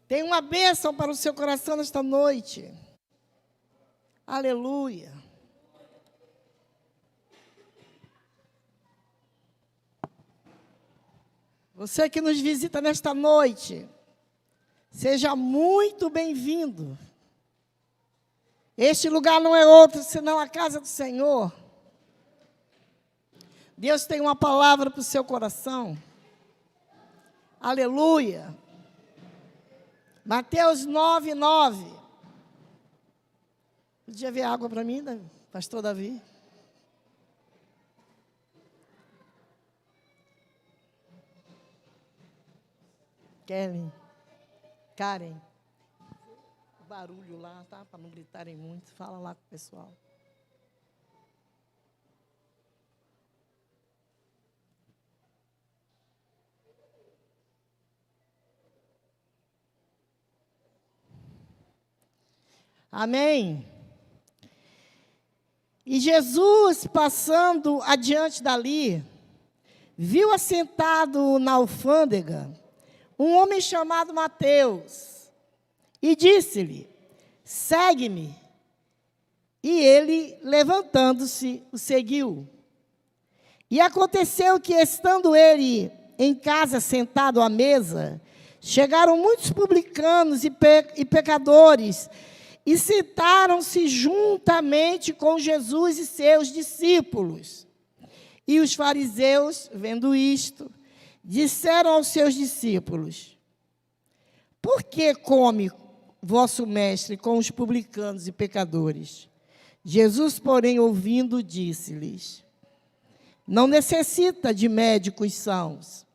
Tem uma bênção para o seu coração nesta noite. Aleluia. Você que nos visita nesta noite, seja muito bem-vindo. Este lugar não é outro senão a casa do Senhor. Deus tem uma palavra para o seu coração. Aleluia. Mateus 9:9. Podia ver água para mim, pastor Davi? Karen. O barulho lá, tá? Para não gritarem muito. Fala lá com o pessoal. Amém. E Jesus, passando adiante dali, viu assentado na alfândega um homem chamado Mateus, e disse-lhe: segue-me. E ele, levantando-se, o seguiu. E aconteceu que, estando ele em casa sentado à mesa, chegaram muitos publicanos e pecadores, e sentaram-se juntamente com Jesus e seus discípulos. E os fariseus, vendo isto, disseram aos seus discípulos: por que come vosso mestre com os publicanos e pecadores? Jesus, porém, ouvindo, disse-lhes: não necessita de médicos sãos,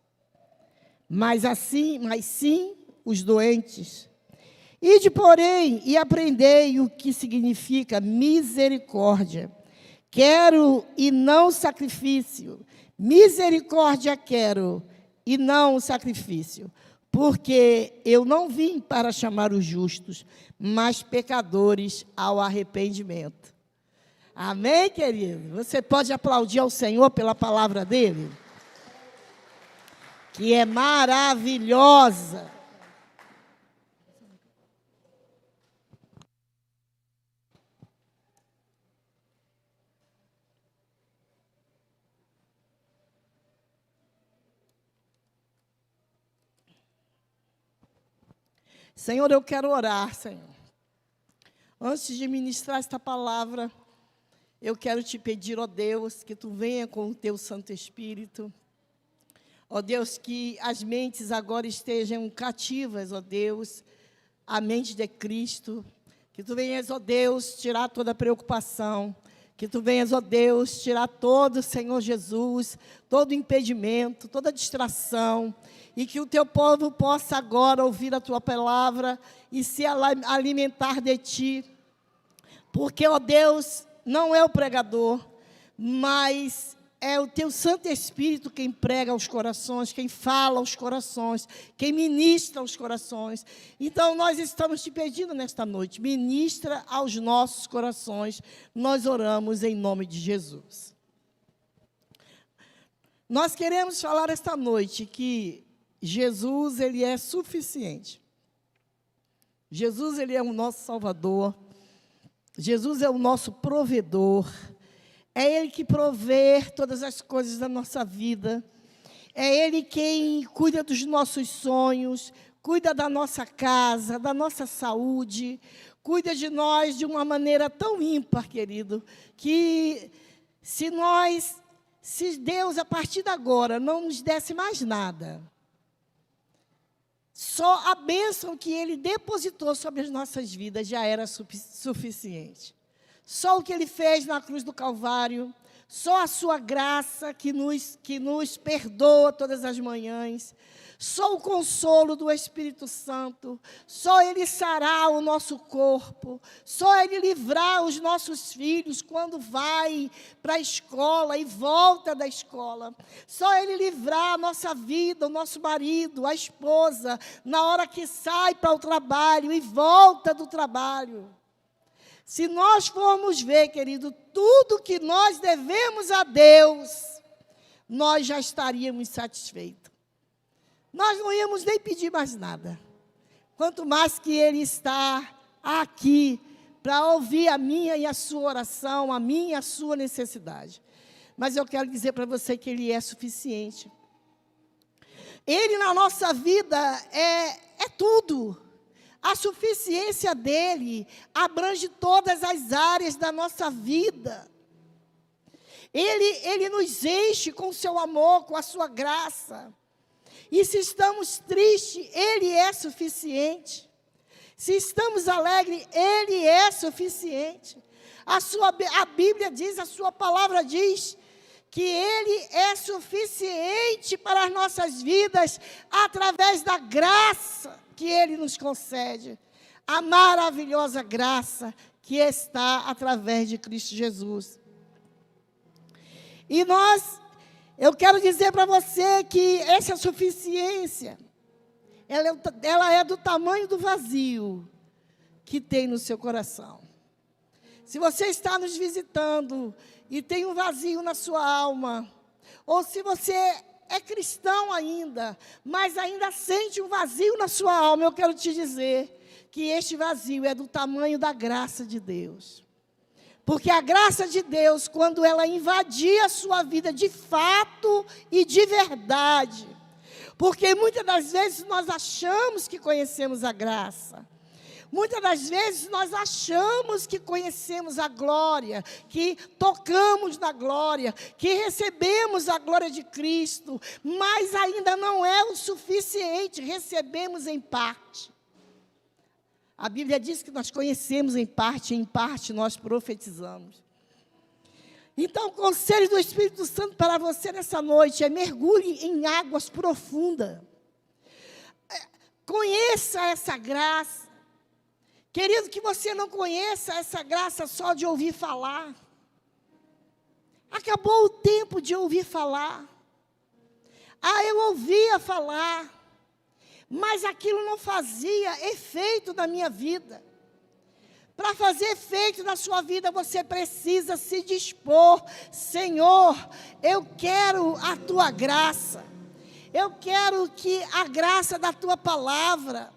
mas sim os doentes. Ide, porém, e aprendei o que significa misericórdia. Quero e não sacrifício. Misericórdia quero e não sacrifício. Porque eu não vim para chamar os justos, mas pecadores ao arrependimento. Amém, querido? Você pode aplaudir ao Senhor pela palavra dele? Que é maravilhosa. Senhor, eu quero orar, Senhor. Antes de ministrar esta palavra, eu quero te pedir, ó Deus, que tu venha com o teu Santo Espírito. Ó Deus, que as mentes agora estejam cativas, ó Deus, a mente de Cristo. Que tu venhas, ó Deus, tirar toda a preocupação. Que tu venhas, ó Deus, tirar todo, Senhor Jesus, todo impedimento, toda distração. E que o teu povo possa agora ouvir a tua palavra e se alimentar de ti. Porque, ó Deus, não é o pregador, mas é o teu Santo Espírito quem prega aos corações, quem fala aos corações, quem ministra aos corações. Então, nós estamos te pedindo nesta noite, ministra aos nossos corações. Nós oramos em nome de Jesus. Nós queremos falar esta noite que Jesus, ele é suficiente. Jesus, ele é o nosso Salvador. Jesus é o nosso provedor. É Ele que provê todas as coisas da nossa vida. É Ele quem cuida dos nossos sonhos, cuida da nossa casa, da nossa saúde, cuida de nós de uma maneira tão ímpar, querido, que se Deus, a partir de agora, não nos desse mais nada, só a bênção que Ele depositou sobre as nossas vidas já era suficiente. Só o que Ele fez na cruz do Calvário, só a sua graça que nos perdoa todas as manhãs, só o consolo do Espírito Santo, só Ele sarar o nosso corpo, só Ele livrar os nossos filhos quando vai para a escola e volta da escola, só Ele livrar a nossa vida, o nosso marido, a esposa, na hora que sai para o trabalho e volta do trabalho. Se nós formos ver, querido, tudo que nós devemos a Deus, nós já estaríamos satisfeitos. Nós não íamos nem pedir mais nada. quanto mais que Ele está aqui para ouvir a minha e a sua oração, a minha e a sua necessidade. Mas eu quero dizer para você que Ele é suficiente. Ele na nossa vida é tudo. A suficiência dEle abrange todas as áreas da nossa vida. Ele nos enche com o seu amor, com a sua graça. E se estamos tristes, Ele é suficiente. Se estamos alegres, Ele é suficiente. A Bíblia diz, a sua palavra diz, que Ele é suficiente para as nossas vidas, através da graça que Ele nos concede. A maravilhosa graça que está através de Cristo Jesus. E eu quero dizer para você que essa suficiência, ela é do tamanho do vazio que tem no seu coração. Se você está nos visitando e tem um vazio na sua alma, ou se você é cristão ainda, mas ainda sente um vazio na sua alma, eu quero te dizer que este vazio é do tamanho da graça de Deus. Porque a graça de Deus, quando ela invadir a sua vida de fato e de verdade, porque muitas das vezes nós achamos que conhecemos a graça, muitas das vezes nós achamos que conhecemos a glória, que tocamos na glória, que recebemos a glória de Cristo, mas ainda não é o suficiente, recebemos em parte. A Bíblia diz que nós conhecemos em parte nós profetizamos. Então, o conselho do Espírito Santo para você nessa noite é: mergulhe em águas profundas. Conheça essa graça. Querido, que você não conheça essa graça só de ouvir falar. Acabou o tempo de ouvir falar. Eu ouvia falar, mas aquilo não fazia efeito na minha vida. Para fazer efeito na sua vida, você precisa se dispor. Senhor, eu quero a Tua graça. Eu quero que a graça da Tua palavra,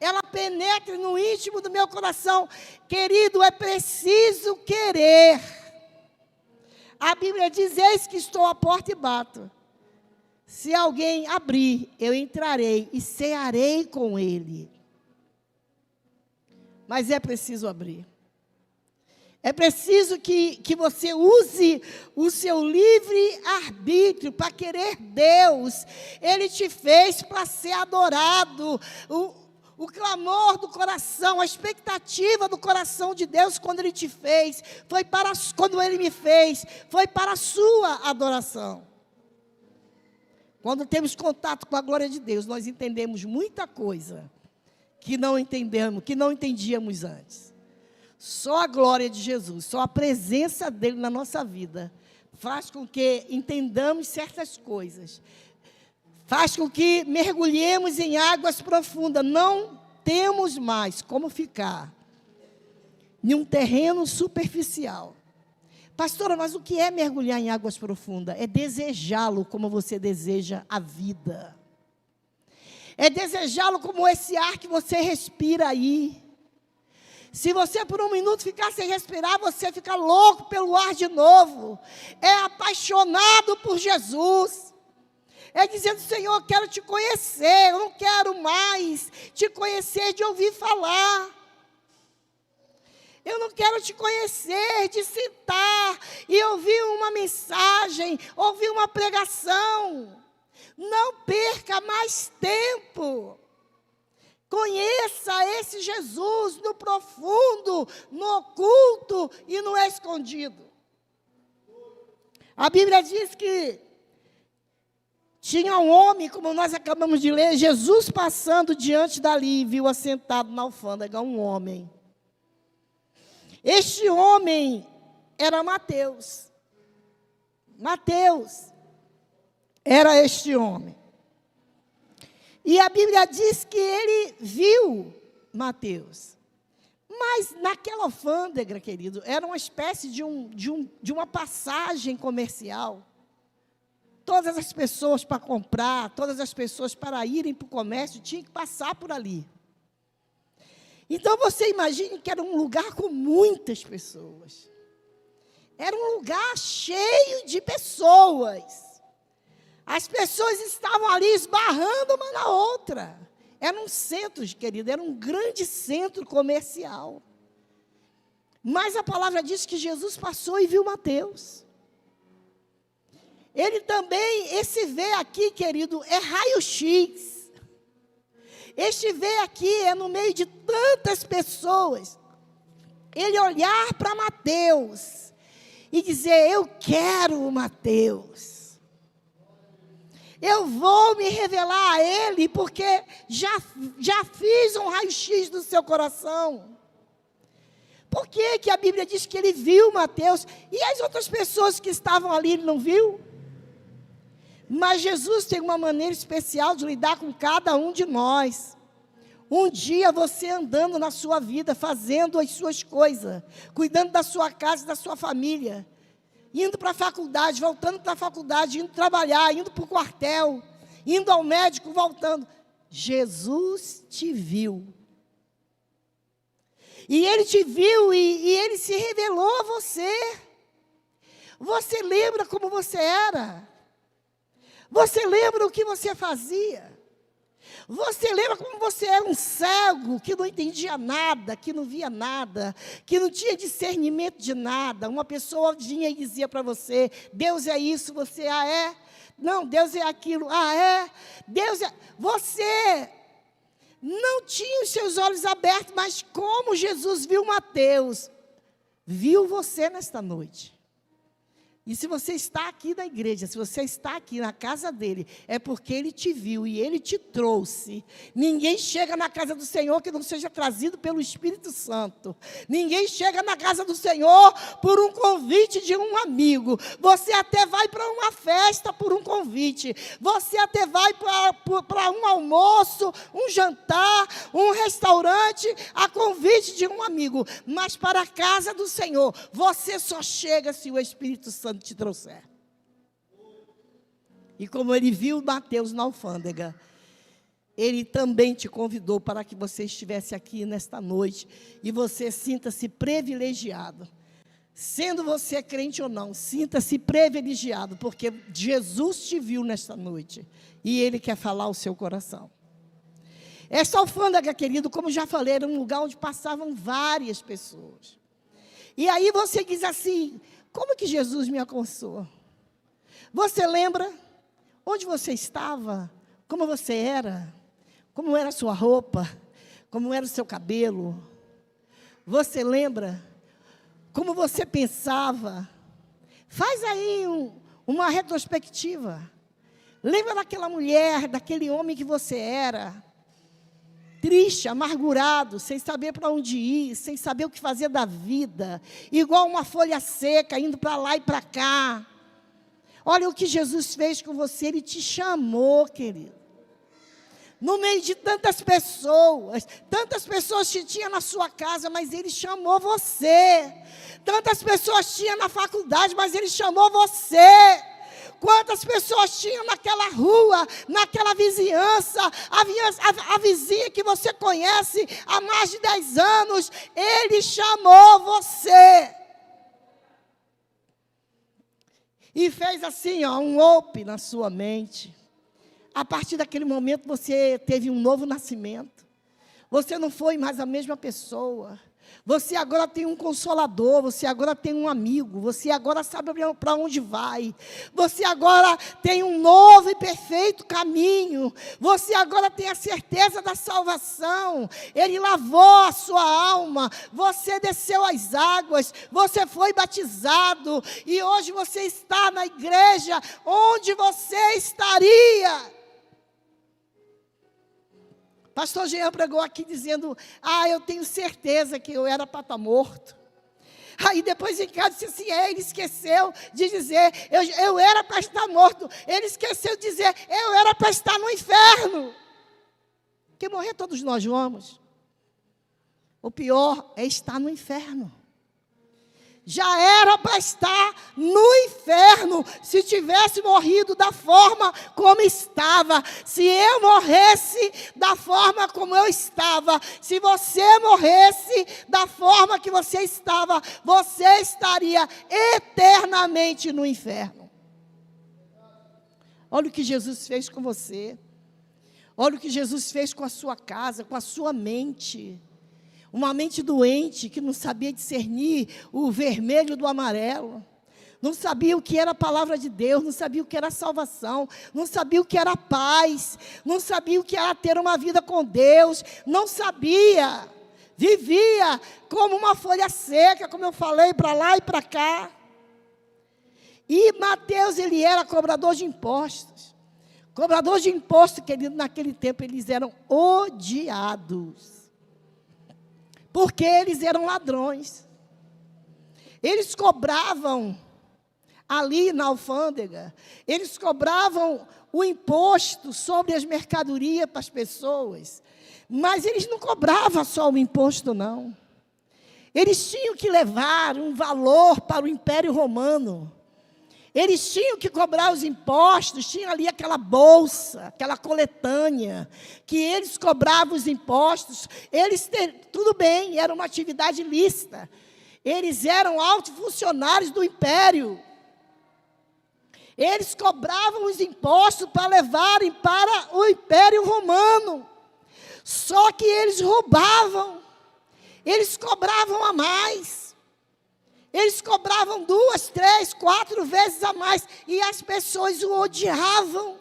ela penetre no íntimo do meu coração. Querido, é preciso querer. A Bíblia diz: eis que estou à porta e bato. Se alguém abrir, eu entrarei e cearei com ele. Mas é preciso abrir. É preciso que você use o seu livre-arbítrio para querer Deus. Ele te fez para ser adorado. O clamor do coração, a expectativa do coração de Deus quando Ele te fez, quando Ele me fez, foi para a sua adoração. Quando temos contato com a glória de Deus, nós entendemos muita coisa que não entendíamos antes. Só a glória de Jesus, só a presença dEle na nossa vida faz com que entendamos certas coisas. Faz com que mergulhemos em águas profundas. Não temos mais como ficar em um terreno superficial. Pastora, mas o que é mergulhar em águas profundas? É desejá-lo como você deseja a vida. É desejá-lo como esse ar que você respira aí. Se você por um minuto ficar sem respirar, você fica louco pelo ar de novo. É apaixonado por Jesus. É dizendo: Senhor, eu quero te conhecer. Eu não quero mais te conhecer de ouvir falar. Eu não quero te conhecer de sentar e ouvir uma mensagem, ouvir uma pregação. Não perca mais tempo. Conheça esse Jesus no profundo, no oculto e no escondido. A Bíblia diz que tinha um homem, como nós acabamos de ler, Jesus passando diante dali, viu assentado na alfândega um homem. Este homem era Mateus. Mateus era este homem. E a Bíblia diz que ele viu Mateus. Mas naquela alfândega, querido, era uma espécie de uma passagem comercial. Todas as pessoas para comprar, todas as pessoas para irem para o comércio, tinham que passar por ali. Então, você imagine que era um lugar com muitas pessoas. Era um lugar cheio de pessoas. As pessoas estavam ali esbarrando uma na outra. Era um centro, querido, era um grande centro comercial. Mas a palavra diz que Jesus passou e viu Mateus. Ele também, esse ver aqui, querido, é raio-x. Este ver aqui é no meio de tantas pessoas. Ele olhar para Mateus e dizer: eu quero o Mateus. Eu vou me revelar a ele, porque já fiz um raio-x do seu coração. Por que a Bíblia diz que ele viu Mateus? E as outras pessoas que estavam ali, ele não viu? Mas Jesus tem uma maneira especial de lidar com cada um de nós. Um dia você andando na sua vida, fazendo as suas coisas, cuidando da sua casa e da sua família, indo para a faculdade, voltando para a faculdade, indo trabalhar, indo para o quartel, indo ao médico, voltando. Jesus te viu. E ele te viu e ele se revelou a você. Você lembra como você era? Você lembra o que você fazia? Você lembra como você era um cego, que não entendia nada, que não via nada, que não tinha discernimento de nada? Uma pessoa vinha e dizia para você: Deus é isso, você, é? Não, Deus é aquilo, é? Deus é... Você não tinha os seus olhos abertos, mas como Jesus viu Mateus, viu você nesta noite. E se você está aqui na igreja, se você está aqui na casa dele, é porque ele te viu e ele te trouxe. Ninguém chega na casa do Senhor que não seja trazido pelo Espírito Santo. Ninguém chega na casa do Senhor por um convite de um amigo. Você até vai para uma festa por um convite. Você até vai para um almoço, um jantar, um restaurante, a convite de um amigo. Mas para a casa do Senhor, você só chega se o Espírito Santo te trouxer. E como ele viu Mateus na alfândega, ele também te convidou para que você estivesse aqui nesta noite e você sinta-se privilegiado. Sendo você crente ou não, sinta-se privilegiado, porque Jesus te viu nesta noite e ele quer falar ao seu coração. Esta alfândega, querido, como já falei, era um lugar onde passavam várias pessoas. E aí você diz assim: como que Jesus me alcançou? Você lembra onde você estava? Como você era? Como era a sua roupa? Como era o seu cabelo? Você lembra como você pensava? Faz aí uma retrospectiva. Lembra daquela mulher, daquele homem que você era? Triste, amargurado, sem saber para onde ir, sem saber o que fazer da vida, igual uma folha seca, indo para lá e para cá. Olha o que Jesus fez com você, ele te chamou, querido. No meio de tantas pessoas te tinha na sua casa, mas ele chamou você. Tantas pessoas tinha na faculdade, mas ele chamou você. Quantas pessoas tinham naquela rua, naquela vizinhança, a vizinha que você conhece há mais de 10 anos, ele chamou você. E fez assim, um open na sua mente. A partir daquele momento você teve um novo nascimento. Você não foi mais a mesma pessoa. Você agora tem um consolador, você agora tem um amigo, você agora sabe para onde vai. Você agora tem um novo e perfeito caminho. Você agora tem a certeza da salvação. Ele lavou a sua alma, você desceu as águas, você foi batizado. E hoje você está na igreja onde você estaria. Pastor Jean pregou aqui dizendo: eu tenho certeza que eu era para estar morto. Aí depois em casa disse assim: ele esqueceu de dizer, eu era para estar morto. Ele esqueceu de dizer, eu era para estar no inferno. Porque morrer todos nós vamos. O pior é estar no inferno. já era para estar no inferno, se tivesse morrido da forma como estava. Se eu morresse da forma como eu estava, se você morresse da forma que você estava, você estaria eternamente no inferno. Olha o que Jesus fez com você. Olha o que Jesus fez com a sua casa, com a sua mente. Uma mente doente que não sabia discernir o vermelho do amarelo. Não sabia o que era a palavra de Deus, não sabia o que era salvação, não sabia o que era paz, não sabia o que era ter uma vida com Deus, não sabia. Vivia como uma folha seca, como eu falei, para lá e para cá. E Mateus, ele era cobrador de impostos. Cobrador de impostos, querido, naquele tempo eles eram odiados. Porque eles eram ladrões. Eles cobravam ali na alfândega, eles cobravam o imposto sobre as mercadorias para as pessoas, mas eles não cobravam só o imposto, não. Eles tinham que levar um valor para o Império Romano. Eles tinham que cobrar os impostos, tinha ali aquela bolsa, aquela coletânea, que eles cobravam os impostos. Tudo bem, era uma atividade lícita. Eles eram altos funcionários do império. Eles cobravam os impostos para levarem para o Império Romano. Só que eles roubavam. Eles cobravam a mais. Eles cobravam 2, 3, 4 vezes a mais. E as pessoas o odiavam.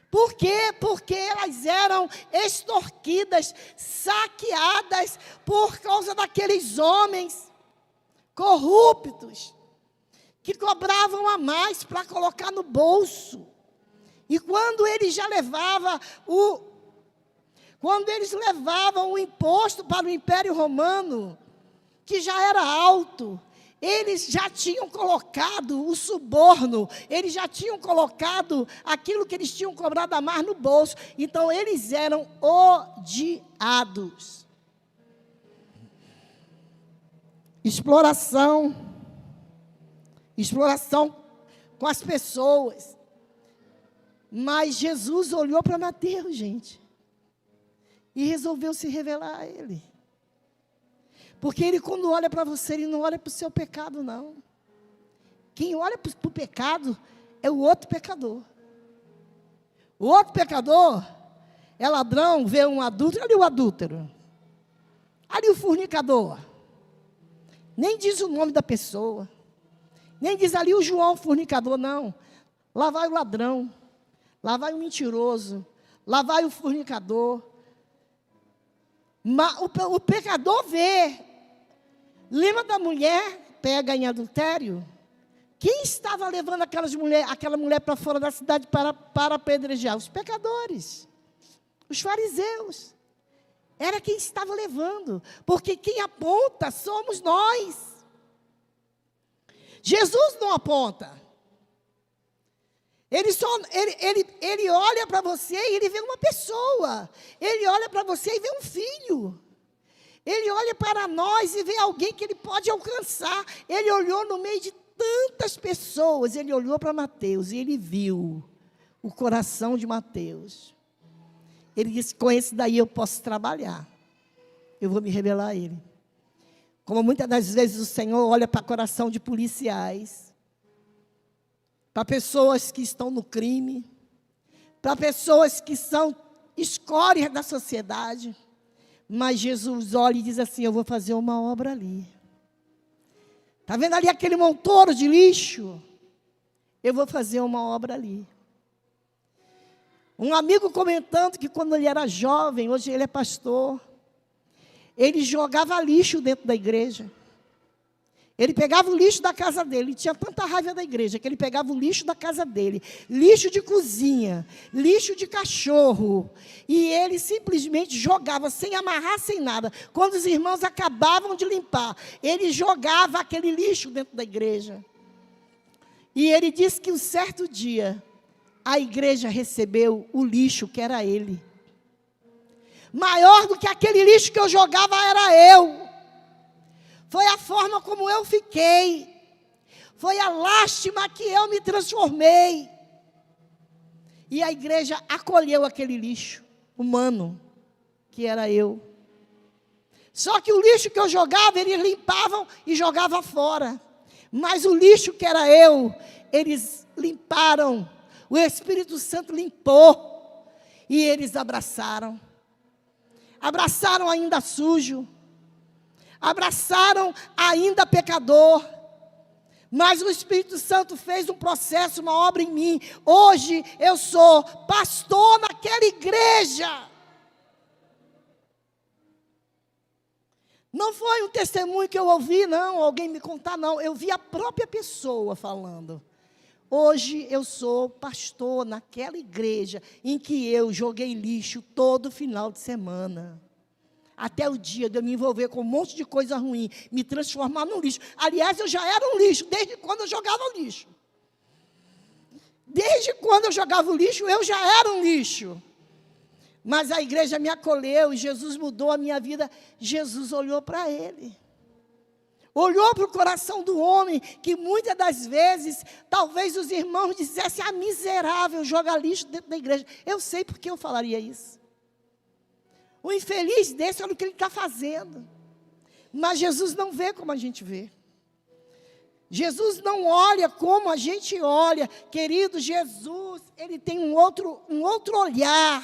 Por quê? Porque elas eram extorquidas, saqueadas por causa daqueles homens corruptos, que cobravam a mais para colocar no bolso. E quando eles levavam o imposto para o Império Romano, que já era alto, eles já tinham colocado o suborno, eles já tinham colocado aquilo que eles tinham cobrado a mais no bolso. Então, eles eram odiados. Exploração com as pessoas. Mas Jesus olhou para Mateus, gente, e resolveu se revelar a ele. Porque ele, quando olha para você, ele não olha para o seu pecado, não. Quem olha para o pecado é o outro pecador. O outro pecador é ladrão, vê um adúltero, ali o adúltero. Ali o fornicador. Nem diz o nome da pessoa. Nem diz ali o João fornicador, não. Lá vai o ladrão. Lá vai o mentiroso. Lá vai o fornicador. O pecador vê. Lembra da mulher pega em adultério? Quem estava levando aquela mulher para fora da cidade para apedrejar? Os pecadores, os fariseus. Era quem estava levando, porque quem aponta somos nós. Jesus não aponta. Ele olha para você e ele vê uma pessoa. Ele olha para você e vê um filho. Ele olha para nós e vê alguém que ele pode alcançar. Ele olhou no meio de tantas pessoas, ele olhou para Mateus e ele viu o coração de Mateus. Ele disse: com esse daí eu posso trabalhar. Eu vou me revelar a ele. Como muitas das vezes o Senhor olha para o coração de policiais, para pessoas que estão no crime, para pessoas que são escórias da sociedade. Mas Jesus olha e diz assim: eu vou fazer uma obra ali. Está vendo ali aquele montouro de lixo? Eu vou fazer uma obra ali. Um amigo comentando que quando ele era jovem, hoje ele é pastor, ele jogava lixo dentro da igreja. Ele pegava o lixo da casa dele, ele tinha tanta raiva da igreja, que ele pegava o lixo da casa dele, lixo de cozinha, lixo de cachorro, e ele simplesmente jogava, sem amarrar, sem nada. Quando os irmãos acabavam de limpar, ele jogava aquele lixo dentro da igreja. E ele disse que um certo dia, a igreja recebeu o lixo que era ele. Maior do que aquele lixo que eu jogava era eu. Foi a forma como eu fiquei. Foi a lástima que eu me transformei. E a igreja acolheu aquele lixo humano, que era eu. Só que o lixo que eu jogava, eles limpavam e jogavam fora. Mas o lixo que era eu, eles limparam. O Espírito Santo limpou. E eles abraçaram. Abraçaram ainda sujo. Abraçaram ainda pecador. Mas o Espírito Santo fez um processo, uma obra em mim. Hoje eu sou pastor naquela igreja. Não foi um testemunho que eu ouvi, não, alguém me contar, não. Eu vi a própria pessoa falando. Hoje eu sou pastor naquela igreja em que eu joguei lixo todo final de semana. Até o dia de eu me envolver com um monte de coisa ruim, me transformar num lixo. Aliás, eu já era um lixo, desde quando eu jogava lixo. Desde quando eu jogava o lixo, eu já era um lixo. Mas a igreja me acolheu e Jesus mudou a minha vida. Jesus olhou para ele. Olhou para o coração do homem, que muitas das vezes, talvez os irmãos dissessem, miserável, joga lixo dentro da igreja. Eu sei porque eu falaria isso. O infeliz desse, olha o que ele está fazendo. Mas Jesus não vê como a gente vê. Jesus não olha como a gente olha. Querido, Jesus, ele tem um outro olhar.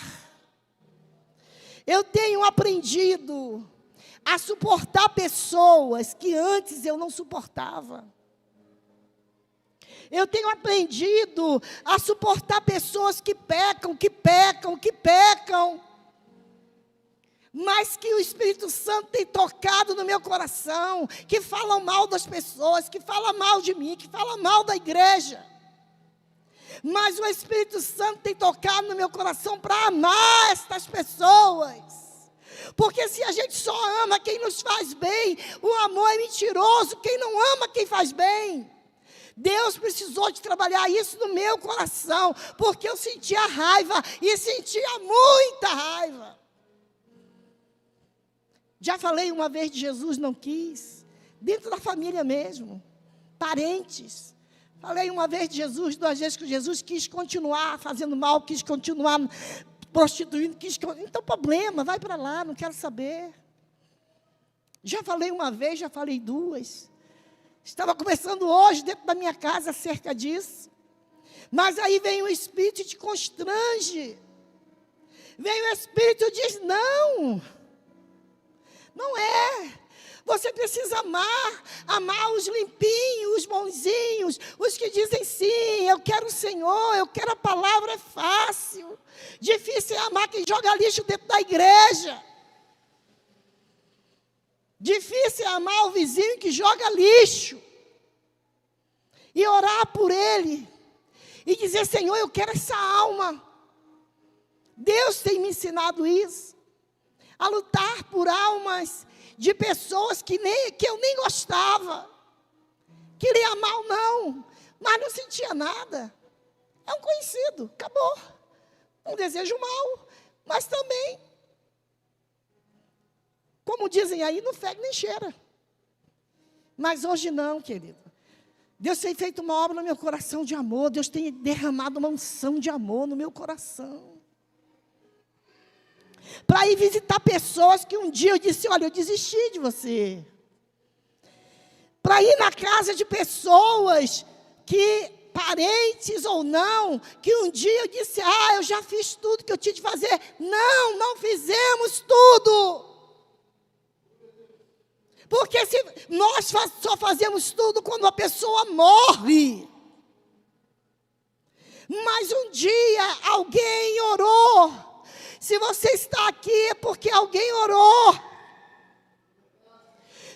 Eu tenho aprendido a suportar pessoas que antes eu não suportava. Eu tenho aprendido a suportar pessoas que pecam, mas que o Espírito Santo tem tocado no meu coração, que falam mal das pessoas, que falam mal de mim, que falam mal da igreja. Mas o Espírito Santo tem tocado no meu coração para amar estas pessoas. Porque se a gente só ama quem nos faz bem, o amor é mentiroso, quem não ama quem faz bem. Deus precisou de trabalhar isso no meu coração, porque eu sentia raiva, e sentia muita raiva. Já falei uma vez de Jesus não quis, dentro da família mesmo, parentes. Falei uma vez de Jesus, 2 vezes que Jesus quis continuar fazendo mal, quis continuar prostituindo, então problema, vai para lá, não quero saber. Já falei uma vez, já falei 2. Estava conversando hoje dentro da minha casa acerca disso. Mas aí vem o Espírito e te constrange. Vem o Espírito e diz, não é. Você precisa amar os limpinhos, os bonzinhos, os que dizem sim, eu quero o Senhor, eu quero a palavra, é fácil. Difícil é amar quem joga lixo dentro da igreja. Difícil é amar o vizinho que joga lixo. E orar por ele. E dizer, Senhor, eu quero essa alma. Deus tem me ensinado isso. A lutar por almas de pessoas que eu nem gostava. Queria mal, não. Mas não sentia nada. É um conhecido, acabou. Um desejo mal, mas também, como dizem aí, não fede nem cheira. Mas hoje não, querido. Deus tem feito uma obra no meu coração de amor. Deus tem derramado uma unção de amor no meu coração. Para ir visitar pessoas que um dia eu disse, olha, eu desisti de você. Para ir na casa de pessoas que, parentes ou não, que um dia eu disse, eu já fiz tudo que eu tinha de fazer. Não fizemos tudo. Porque se nós só fazemos tudo quando a pessoa morre. Mas um dia alguém orou. Se você está aqui é porque alguém orou.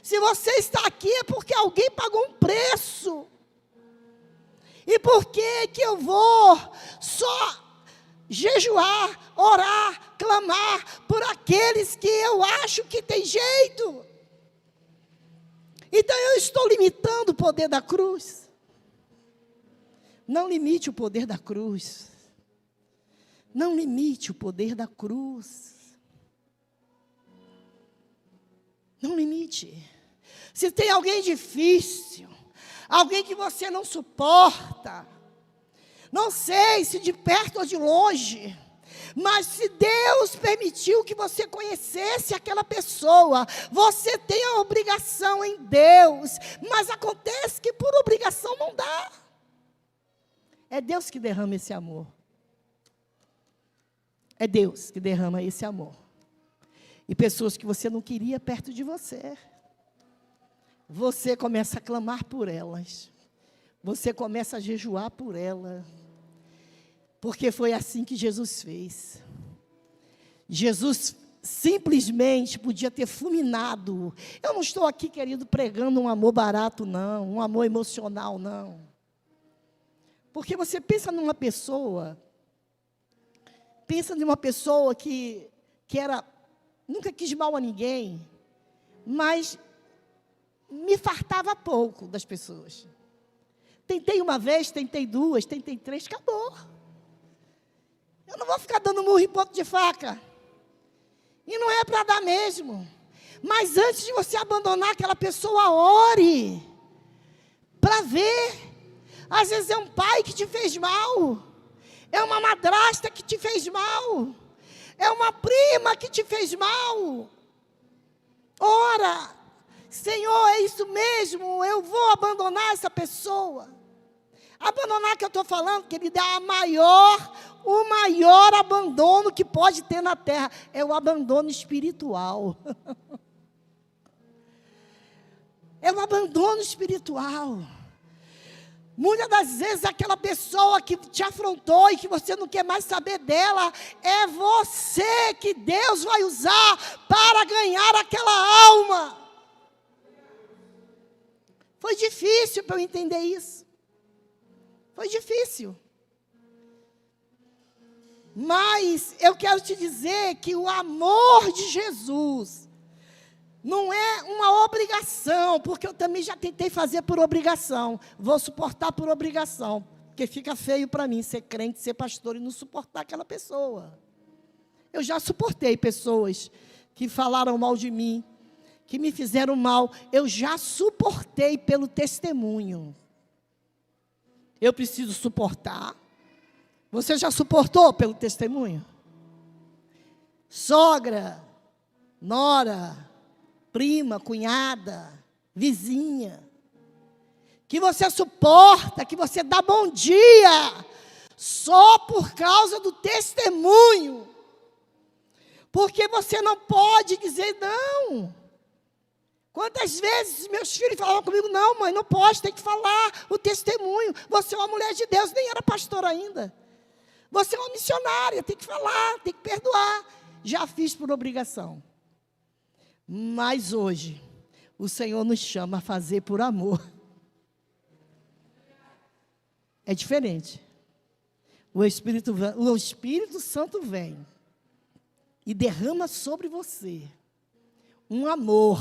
Se você está aqui é porque alguém pagou um preço. E por que eu vou só jejuar, orar, clamar por aqueles que eu acho que tem jeito? Então eu estou limitando o poder da cruz. Não limite o poder da cruz. Não limite o poder da cruz. Não limite. Se tem alguém difícil, alguém que você não suporta, não sei se de perto ou de longe, mas se Deus permitiu que você conhecesse aquela pessoa, você tem a obrigação em Deus, mas acontece que por obrigação não dá. É Deus que derrama esse amor. É Deus que derrama esse amor. E pessoas que você não queria perto de você, você começa a clamar por elas. Você começa a jejuar por elas. Porque foi assim que Jesus fez. Jesus simplesmente podia ter fulminado. Eu não estou aqui, querido, pregando um amor barato, não. Um amor emocional, não. Porque você pensa numa pessoa... Pensa numa pessoa que nunca quis mal a ninguém, mas me fartava pouco das pessoas. Tentei uma vez, tentei duas, tentei três, acabou. Eu não vou ficar dando murro em ponto de faca. E não é para dar mesmo. Mas antes de você abandonar aquela pessoa, ore. Para ver. Às vezes é um pai que te fez mal. É uma madrasta que te fez mal. É uma prima que te fez mal. Ora, Senhor, é isso mesmo, eu vou abandonar essa pessoa. Abandonar que eu estou falando, que Ele dá o maior abandono que pode ter na terra. É o abandono espiritual. É o abandono espiritual. Muitas das vezes aquela pessoa que te afrontou e que você não quer mais saber dela, é você que Deus vai usar para ganhar aquela alma. Foi difícil para eu entender isso. Foi difícil. Mas eu quero te dizer que o amor de Jesus não é uma obrigação, porque eu também já tentei fazer por obrigação. Vou suportar por obrigação, porque fica feio para mim ser crente, ser pastor e não suportar aquela pessoa. Eu já suportei pessoas que falaram mal de mim, que me fizeram mal. Eu já suportei pelo testemunho. Eu preciso suportar. Você já suportou pelo testemunho? Sogra, nora, prima, cunhada, vizinha, que você suporta, que você dá bom dia, só por causa do testemunho, porque você não pode dizer não. Quantas vezes meus filhos falavam comigo, não mãe, não pode, tem que falar o testemunho, você é uma mulher de Deus, nem era pastor ainda, você é uma missionária, tem que falar, tem que perdoar. Já fiz por obrigação. Mas hoje, o Senhor nos chama a fazer por amor. É diferente. O Espírito Santo vem e derrama sobre você um amor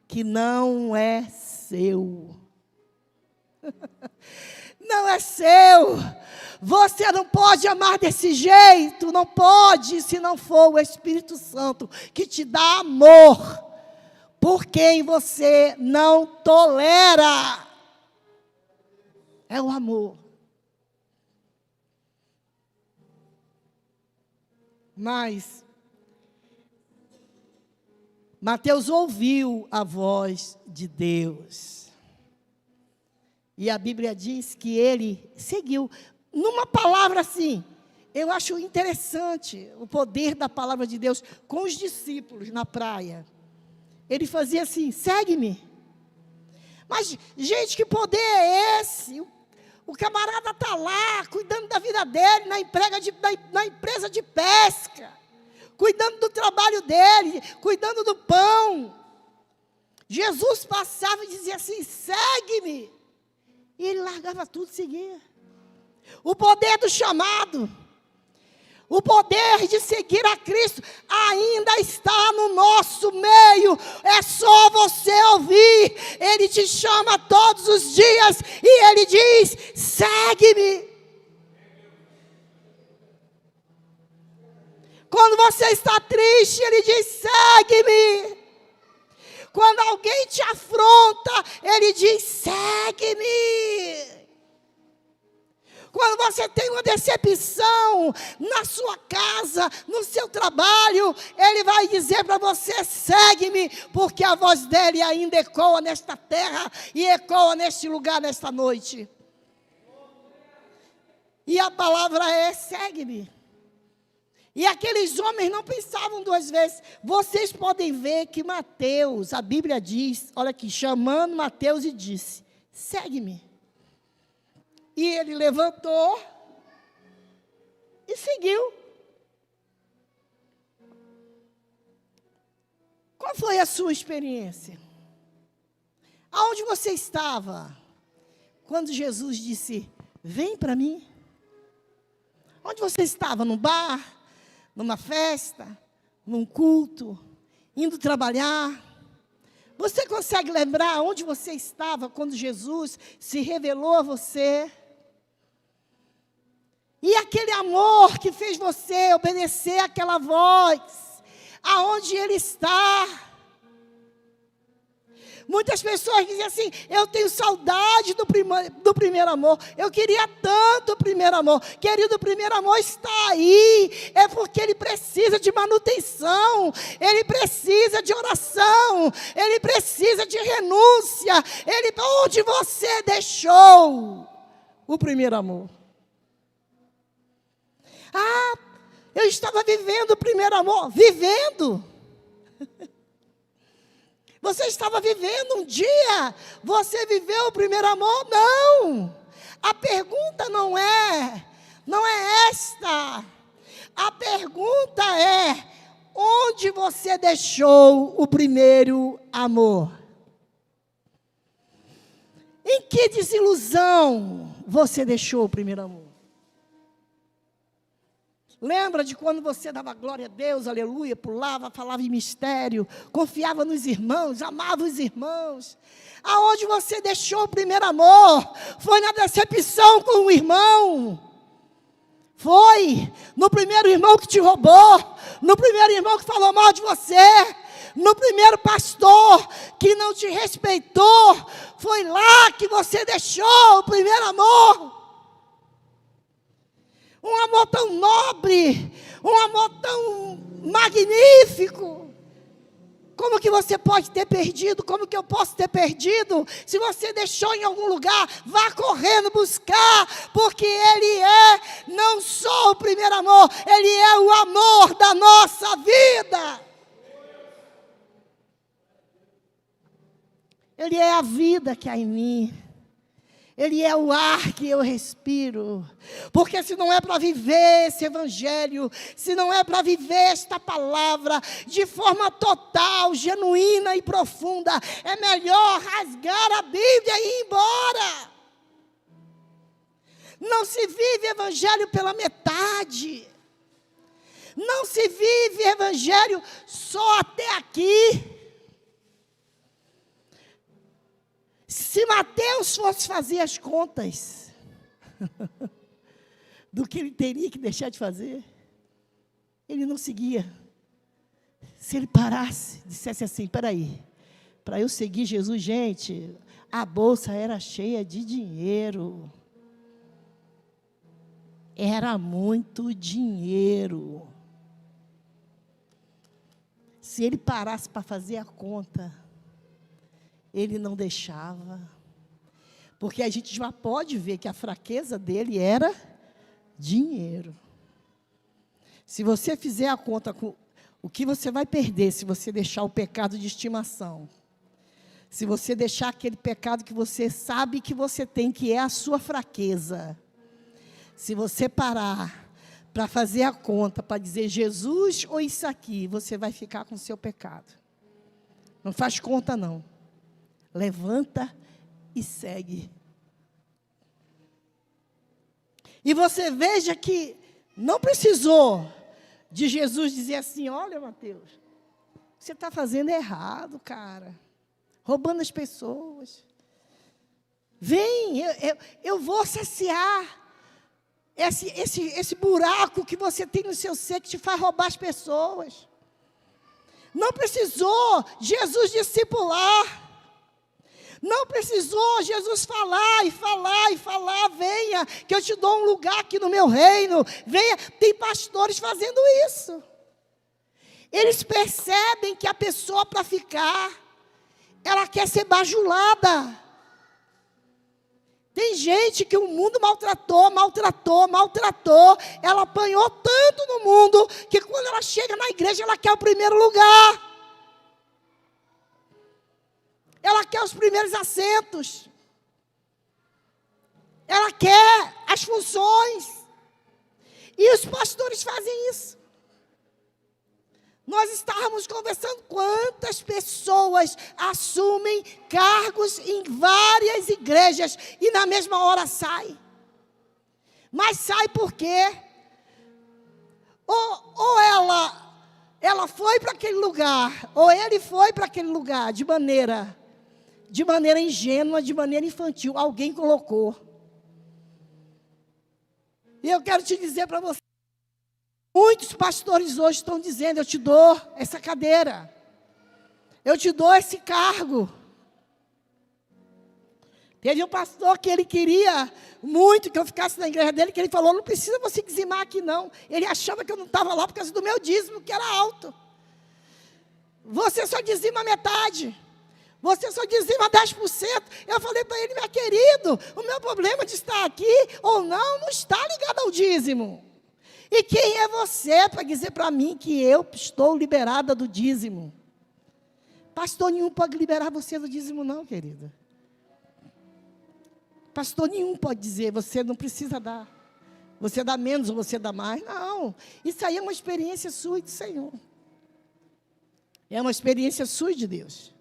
que não é seu. Não é seu. Você não pode amar desse jeito, não pode, se não for o Espírito Santo que te dá amor por quem você não tolera. É o amor. Mas Mateus ouviu a voz de Deus. E a Bíblia diz que ele seguiu. Numa palavra assim, eu acho interessante o poder da palavra de Deus com os discípulos na praia. Ele fazia assim, segue-me. Mas, gente, que poder é esse? O camarada está lá, cuidando da vida dele, na empresa de pesca, cuidando do trabalho dele, cuidando do pão. Jesus passava e dizia assim, segue-me. E ele largava tudo e seguia. O poder do chamado, o poder de seguir a Cristo ainda está no nosso meio. É só você ouvir. Ele te chama todos os dias e ele diz, segue-me. Quando você está triste, ele diz, segue-me. Quando alguém te afronta, ele diz: segue-me. Quando você tem uma decepção na sua casa, no seu trabalho, ele vai dizer para você: segue-me, porque a voz dele ainda ecoa nesta terra e ecoa neste lugar, nesta noite. E a palavra é: segue-me. E aqueles homens não pensavam duas vezes. Vocês podem ver que Mateus, a Bíblia diz, olha aqui, chamando Mateus e disse: segue-me. E ele levantou e seguiu. Qual foi a sua experiência? Aonde você estava quando Jesus disse: vem para mim? Onde você estava? No bar? Numa festa? Num culto? Indo trabalhar? Você consegue lembrar onde você estava quando Jesus se revelou a você? E aquele amor que fez você obedecer àquela voz, aonde Ele está? Muitas pessoas dizem assim: eu tenho saudade do primeiro amor, eu queria tanto o primeiro amor. Querido, o primeiro amor está aí, é porque ele precisa de manutenção, ele precisa de oração, ele precisa de renúncia. Onde você deixou o primeiro amor? Ah, eu estava vivendo o primeiro amor. Vivendo? Você estava vivendo um dia? Você viveu o primeiro amor? Não. A pergunta não é esta. A pergunta é: onde você deixou o primeiro amor? Em que desilusão você deixou o primeiro amor? Lembra de quando você dava glória a Deus, aleluia, pulava, falava em mistério, confiava nos irmãos, amava os irmãos? Aonde você deixou o primeiro amor? Foi na decepção com o irmão? Foi no primeiro irmão que te roubou? No primeiro irmão que falou mal de você? No primeiro pastor que não te respeitou? Foi lá que você deixou o primeiro amor? Um amor tão nobre, um amor tão magnífico. Como que você pode ter perdido? Como que eu posso ter perdido? Se você deixou em algum lugar, vá correndo buscar, porque Ele é não só o primeiro amor, Ele é o amor da nossa vida. Ele é a vida que há em mim. Ele é o ar que eu respiro. Porque se não é para viver esse evangelho, se não é para viver esta palavra de forma total, genuína e profunda, é melhor rasgar a Bíblia e ir embora. Não se vive evangelho pela metade. Não se vive evangelho só até aqui. Se Mateus fosse fazer as contas do que ele teria que deixar de fazer, ele não seguia. Se ele parasse, dissesse assim: espera aí, para eu seguir Jesus, gente, a bolsa era cheia de dinheiro. Era muito dinheiro. Se ele parasse para fazer a conta, ele não deixava, porque a gente já pode ver que a fraqueza dele era dinheiro. Se você fizer a conta com o que você vai perder se você deixar o pecado de estimação, se você deixar aquele pecado que você sabe que você tem, que é a sua fraqueza, se você parar para fazer a conta, para dizer Jesus ou isso aqui, você vai ficar com o seu pecado. Não faz conta não. Levanta e segue. E você veja que não precisou de Jesus dizer assim: olha, Mateus, você está fazendo errado, cara. Roubando as pessoas. Vem, eu vou saciar esse buraco que você tem no seu ser que te faz roubar as pessoas. Não precisou Jesus discipular. Não precisou Jesus falar e falar e falar. Venha, que eu te dou um lugar aqui no meu reino. Venha, tem pastores fazendo isso. Eles percebem que a pessoa, para ficar, ela quer ser bajulada. Tem gente que o mundo maltratou. Ela apanhou tanto no mundo, que quando ela chega na igreja, ela quer o primeiro lugar. Ela quer os primeiros assentos. Ela quer as funções. E os pastores fazem isso. Nós estávamos conversando quantas pessoas assumem cargos em várias igrejas e na mesma hora saem. Mas sai por quê? Ou ela foi para aquele lugar, ou ele foi para aquele lugar de maneira ingênua, de maneira infantil. Alguém colocou. E eu quero te dizer para você, muitos pastores hoje estão dizendo: eu te dou essa cadeira, eu te dou esse cargo. Teve um pastor que ele queria muito que eu ficasse na igreja dele, que ele falou: não precisa você dizimar aqui não. Ele achava que eu não estava lá por causa do meu dízimo, que era alto. Você só dizima metade. Você só dizima 10%. Eu falei para ele: meu querido, o meu problema de estar aqui ou não está ligado ao dízimo. E quem é você para dizer para mim que eu estou liberada do dízimo? Pastor nenhum pode liberar você do dízimo não, querida. Pastor nenhum pode dizer: você não precisa dar. Você dá menos ou você dá mais. Não, isso aí é uma experiência sua e do Senhor. É uma experiência sua e de Deus.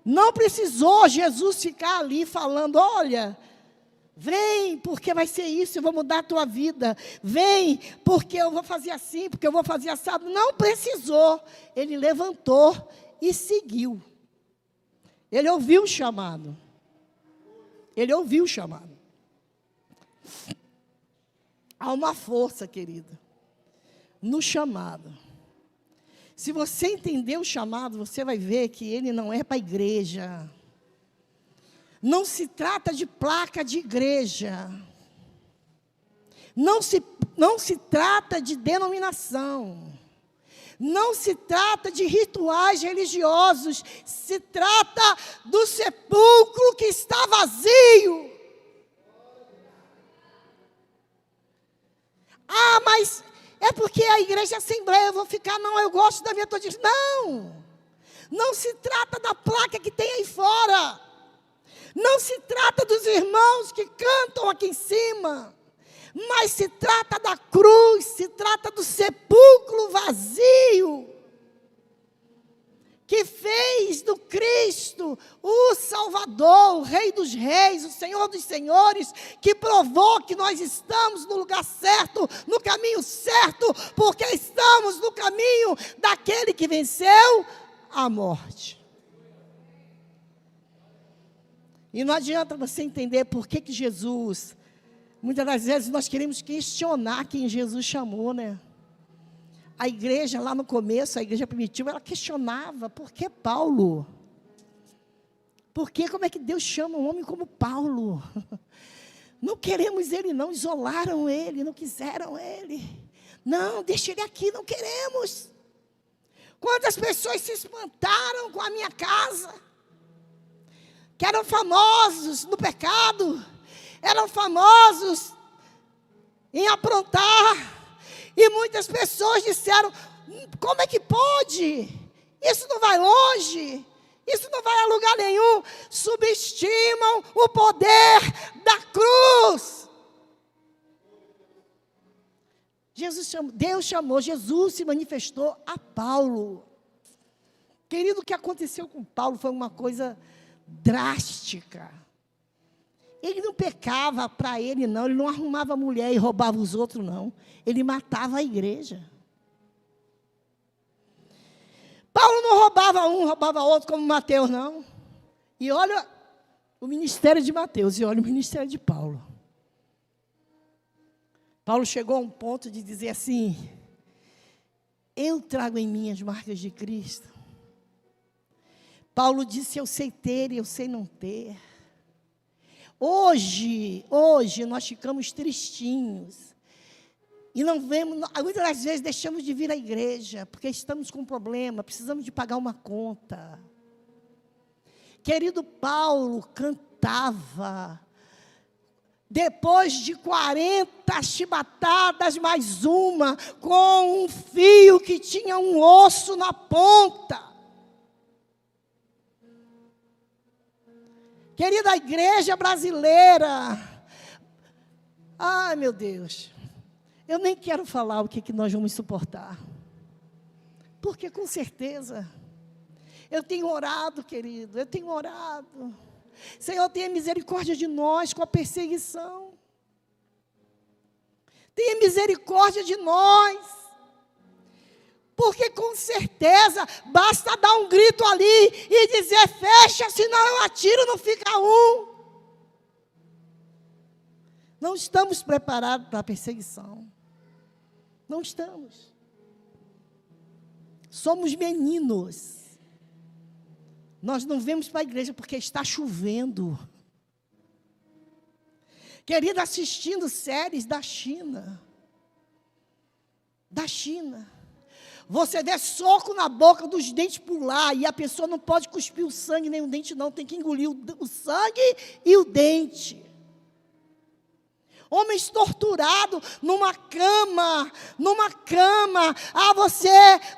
Não precisou Jesus ficar ali falando: olha, vem, porque vai ser isso, eu vou mudar a tua vida. Vem, porque eu vou fazer assim, porque eu vou fazer assado. Não precisou. Ele levantou e seguiu. Ele ouviu o chamado. Ele ouviu o chamado. Há uma força, querida, no chamado. Se você entender o chamado, você vai ver que ele não é para a igreja. Não se trata de placa de igreja. Não se trata de denominação. Não se trata de rituais religiosos. Se trata do sepulcro que está vazio. Ah, mas é porque a igreja Assembleia eu vou ficar. Não, eu gosto da metodista. Não. Não se trata da placa que tem aí fora. Não se trata dos irmãos que cantam aqui em cima, mas se trata da cruz, se trata do sepulcro vazio, que fez do Cristo o Salvador, o Rei dos Reis, o Senhor dos Senhores, que provou que nós estamos no lugar certo, no caminho certo, porque estamos no caminho daquele que venceu a morte. E não adianta você entender por que Jesus, muitas das vezes nós queremos questionar quem Jesus chamou, né? A igreja lá no começo, a igreja primitiva, ela questionava: por que Paulo? Por que, como é que Deus chama um homem como Paulo? Não queremos ele não, isolaram ele, não quiseram ele. Não, deixa ele aqui, não queremos. Quantas pessoas se espantaram com a minha casa? Que eram famosos no pecado, eram famosos em aprontar, e muitas pessoas disseram: como é que pode? Isso não vai longe, isso não vai a lugar nenhum. Subestimam o poder da cruz. Deus chamou, Jesus se manifestou a Paulo. Querido, o que aconteceu com Paulo foi uma coisa drástica. Ele não pecava para ele não, ele não arrumava mulher e roubava os outros não, ele matava a igreja. Paulo não roubava um, roubava outro como Mateus não. E olha o ministério de Mateus e olha o ministério de Paulo. Paulo chegou a um ponto de dizer assim: eu trago em mim as marcas de Cristo. Paulo disse, eu sei ter e eu sei não ter. Hoje nós ficamos tristinhos. E não vemos, muitas das vezes deixamos de vir à igreja, porque estamos com um problema, precisamos de pagar uma conta. Querido Paulo cantava, depois de 40 chibatadas mais uma, com um fio que tinha um osso na ponta. Querida igreja brasileira, ai meu Deus, eu nem quero falar o que nós vamos suportar, porque com certeza, eu tenho orado, querido, eu tenho orado. Senhor, tenha misericórdia de nós com a perseguição. Tenha misericórdia de nós. Porque com certeza, basta dar um grito ali e dizer, fecha, senão eu atiro, não fica um. Não estamos preparados para a perseguição. Não estamos. Somos meninos. Nós não vemos para a igreja porque está chovendo. Querida, assistindo séries da China. Da China. Você vê soco na boca dos dentes pular e a pessoa não pode cuspir o sangue nem o dente não. Tem que engolir o sangue e o dente. Homens torturados numa cama. Ah, você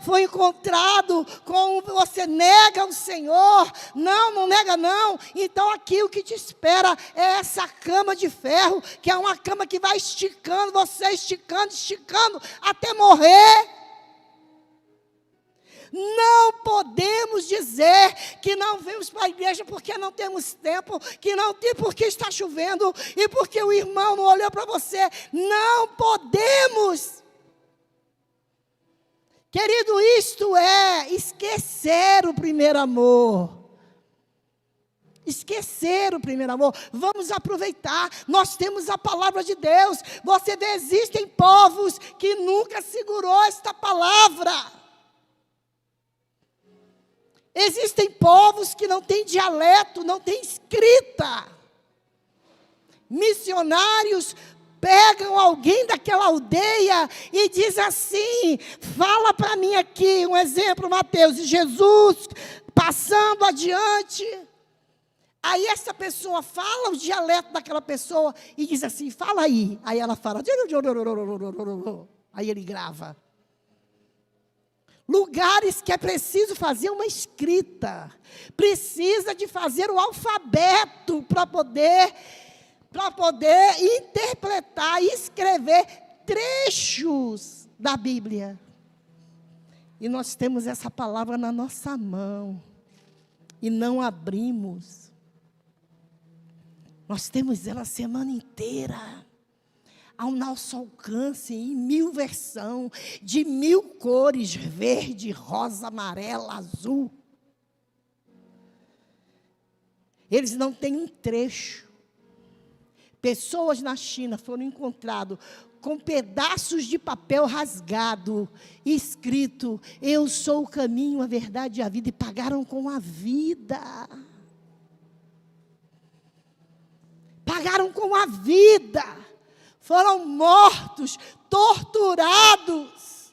foi encontrado com, você nega o Senhor. Não nega não. Então aqui o que te espera é essa cama de ferro, que é uma cama que vai esticando, você esticando, até morrer. Não podemos dizer que não vamos para a igreja porque não temos tempo, que não tem porque está chovendo e porque o irmão não olhou para você. Não podemos. Querido, isto é esquecer o primeiro amor. Esquecer o primeiro amor. Vamos aproveitar. Nós temos a palavra de Deus. Você vê, existem povos que nunca segurou esta palavra. Existem povos que não têm dialeto, não têm escrita. Missionários pegam alguém daquela aldeia e diz assim, fala para mim aqui, um exemplo, Mateus, Jesus passando adiante. Aí essa pessoa fala o dialeto daquela pessoa e diz assim, fala aí. Aí ela fala, aí ele grava. Lugares que é preciso fazer uma escrita, precisa de fazer o alfabeto para poder interpretar e escrever trechos da Bíblia. E nós temos essa palavra na nossa mão e não abrimos. Nós temos ela a semana inteira ao nosso alcance, em 1000 versões, de 1000 cores, verde, rosa, amarela, azul. Eles não têm um trecho. Pessoas na China foram encontradas com pedaços de papel rasgado, escrito, eu sou o caminho, a verdade e a vida, e pagaram com a vida. Pagaram com a vida. Foram mortos, torturados,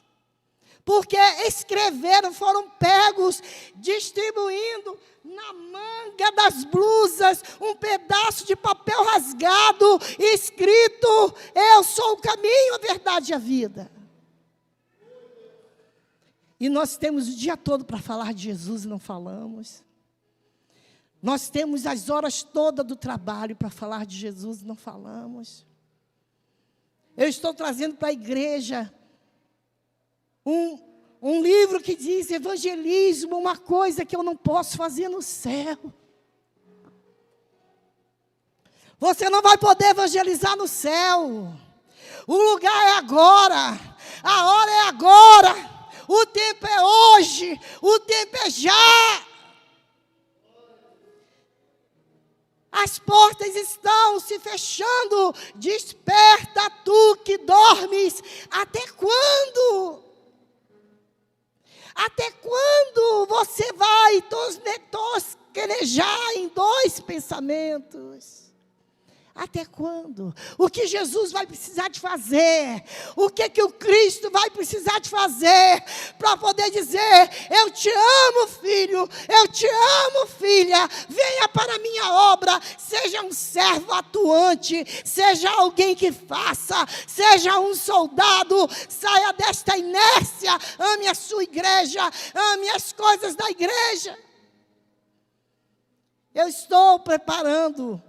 porque escreveram, foram pegos, distribuindo na manga das blusas, um pedaço de papel rasgado, escrito, eu sou o caminho, a verdade e a vida. E nós temos o dia todo para falar de Jesus e não falamos. Nós temos as horas todas do trabalho para falar de Jesus e não falamos. Eu estou trazendo para a igreja um livro que diz evangelismo, uma coisa que eu não posso fazer no céu. Você não vai poder evangelizar no céu. O lugar é agora, a hora é agora, o tempo é hoje, o tempo é já. As portas estão se fechando. Desperta tu que dormes. Até quando? Até quando você vai pelejar em dois pensamentos. Até quando? O que Jesus vai precisar de fazer? O que o Cristo vai precisar de fazer para poder dizer: eu te amo, filho, eu te amo, filha, venha para a minha obra, seja um servo atuante, seja alguém que faça, seja um soldado, saia desta inércia, ame a sua igreja, ame as coisas da igreja. Eu estou preparando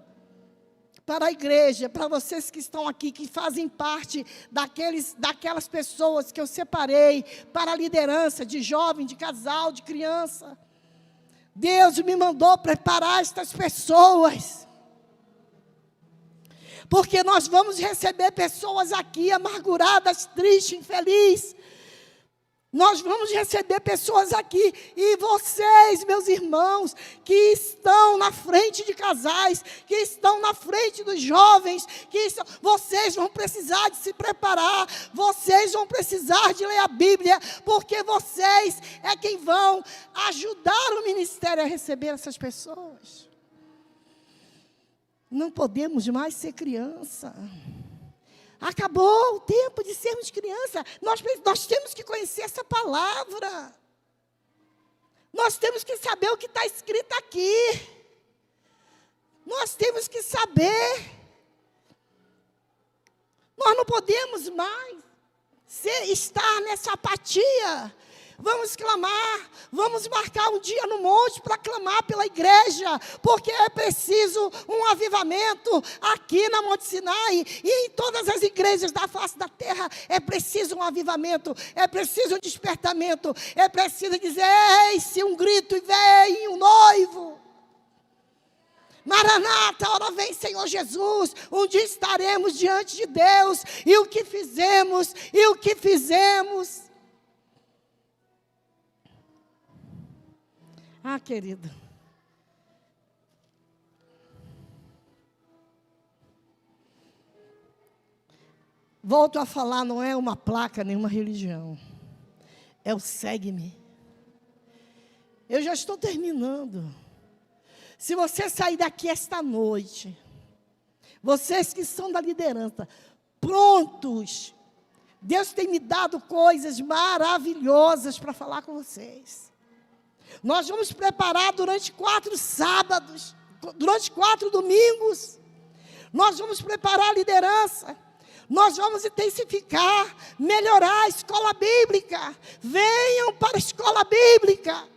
para a igreja, para vocês que estão aqui, que fazem parte daquelas pessoas que eu separei para a liderança de jovem, de casal, de criança. Deus me mandou preparar estas pessoas, porque nós vamos receber pessoas aqui amarguradas, tristes, infelizes. Nós vamos receber pessoas aqui, e vocês, meus irmãos, que estão na frente de casais, que estão na frente dos jovens, vocês vão precisar de se preparar, vocês vão precisar de ler a Bíblia, porque vocês é quem vão ajudar o ministério a receber essas pessoas. Não podemos mais ser criança. Acabou o tempo de sermos criança. Nós temos que conhecer essa palavra. Nós temos que saber o que está escrito aqui. Nós temos que saber. Nós não podemos mais estar nessa apatia. Vamos clamar, vamos marcar um dia no monte para clamar pela igreja, porque é preciso um avivamento aqui na Monte Sinai, e em todas as igrejas da face da terra, é preciso um avivamento, é preciso um despertamento, é preciso dizer: eis-se um grito e vem um noivo. Maranata, ora vem Senhor Jesus. Um dia estaremos diante de Deus, e o que fizemos, Ah, querido, volto a falar, não é uma placa, nem uma religião. É o segue-me. Eu já estou terminando. Se você sair daqui esta noite, vocês que são da liderança, prontos, Deus tem me dado coisas maravilhosas para falar com vocês. Nós vamos preparar durante 4 sábados, durante 4 domingos. Nós vamos preparar a liderança. Nós vamos intensificar, melhorar a escola bíblica. Venham para a escola bíblica.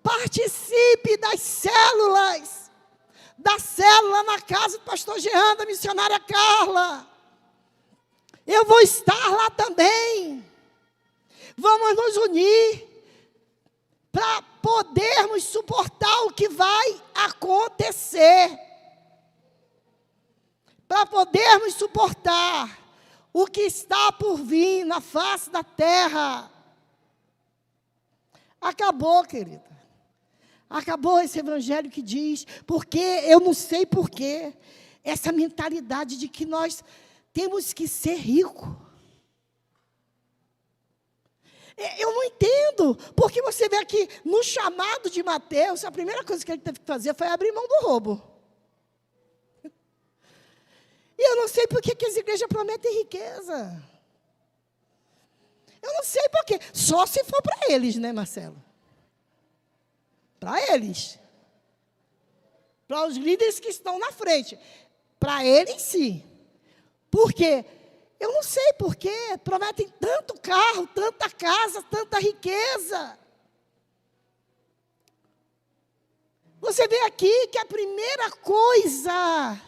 Participe das células. Da célula na casa do pastor Jean, da missionária Carla. Eu vou estar lá também. Vamos nos unir para podermos suportar o que vai acontecer. Para podermos suportar o que está por vir na face da terra. Acabou, querida. Acabou esse evangelho que diz, porque eu não sei porquê, essa mentalidade de que nós temos que ser ricos. Eu não entendo, porque você vê aqui, no chamado de Mateus, a primeira coisa que ele teve que fazer foi abrir mão do roubo. E eu não sei por que as igrejas prometem riqueza. Eu não sei por quê, só se for para eles, né, Marcelo? Para eles. Para os líderes que estão na frente. Para eles, sim. Por quê? Eu não sei por quê, prometem tanto carro, tanta casa, tanta riqueza. Você vê aqui que a primeira coisa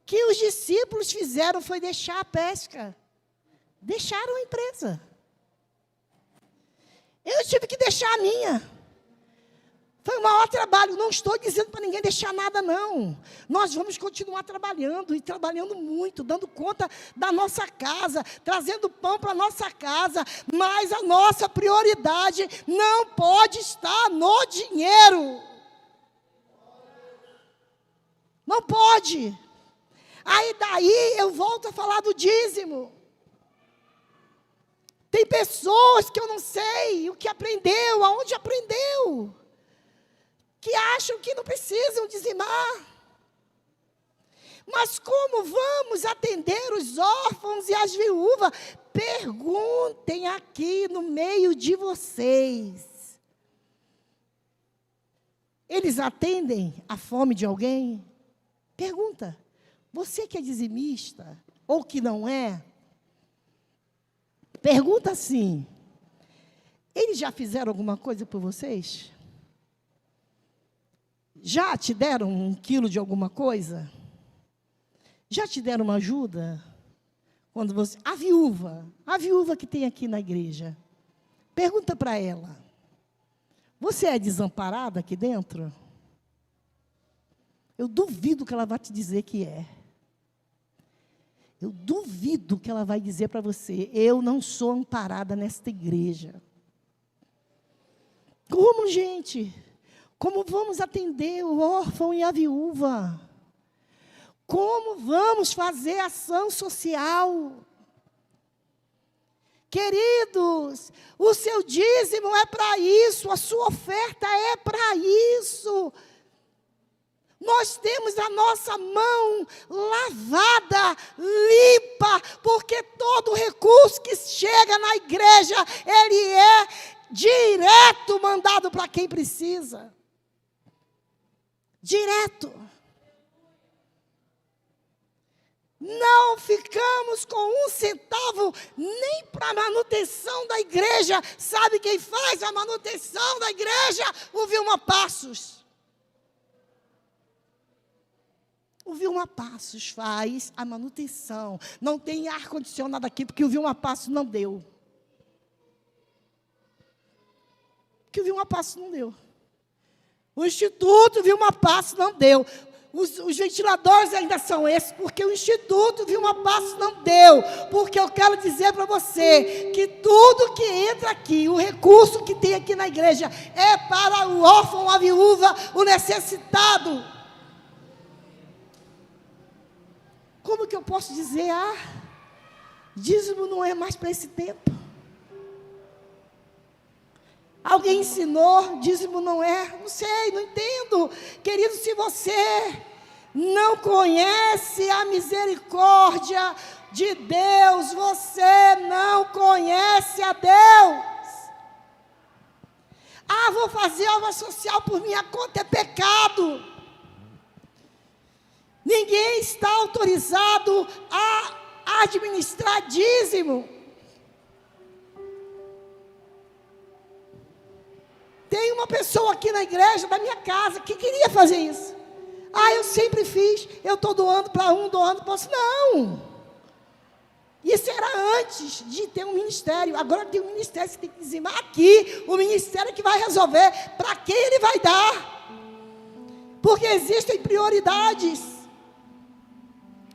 que os discípulos fizeram foi deixar a pesca. Deixaram a empresa. Eu tive que deixar a minha. Foi o maior trabalho. Não estou dizendo para ninguém deixar nada, não. Nós vamos continuar trabalhando, e trabalhando muito, dando conta da nossa casa, trazendo pão para a nossa casa, mas a nossa prioridade não pode estar no dinheiro. Não pode. Aí daí eu volto a falar do dízimo. Tem pessoas que eu não sei o que aprendeu, aonde aprendeu. que acham que não precisam dizimar. Mas como vamos atender os órfãos e as viúvas? Perguntem aqui no meio de vocês. Eles atendem a fome de alguém? Pergunta. Você que é dizimista, ou que não é, pergunta assim. Eles já fizeram alguma coisa por vocês? Já te deram 1 quilo de alguma coisa? Já te deram uma ajuda? Quando você, a viúva que tem aqui na igreja, pergunta para ela, você é desamparada aqui dentro? Eu duvido que ela vai te dizer que é. Eu duvido que ela vai dizer para você, eu não sou amparada nesta igreja. Como, gente? Como vamos atender o órfão e a viúva? Como vamos fazer ação social? Queridos, o seu dízimo é para isso, a sua oferta é para isso. Nós temos a nossa mão lavada, limpa, porque todo recurso que chega na igreja, ele é direto mandado para quem precisa. Direto. Não ficamos com 1 centavo nem para a manutenção da igreja. Sabe quem faz a manutenção da igreja? O Vilma Passos. O Vilma Passos faz a manutenção. Não tem ar-condicionado aqui, porque o Vilma Passos não deu. Porque o Vilma Passos não deu. O Instituto Vilma Passos não deu. Os ventiladores ainda são esses, porque o Instituto Vilma Passos não deu. Porque eu quero dizer para você que tudo que entra aqui, o recurso que tem aqui na igreja, é para o órfão, a viúva, o necessitado. Como que eu posso dizer, dízimo não é mais para esse tempo? Alguém ensinou, dízimo não é? Não sei, não entendo. Querido, se você não conhece a misericórdia de Deus, você não conhece a Deus. Vou fazer obra social por minha conta, é pecado. Ninguém está autorizado a administrar dízimo. Tem uma pessoa aqui na igreja da minha casa que queria fazer isso. Eu sempre fiz, eu estou doando para um, doando para outro. Não! Isso era antes de ter um ministério. Agora tem um ministério que tem que dizimar aqui. O ministério que vai resolver para quem ele vai dar. Porque existem prioridades.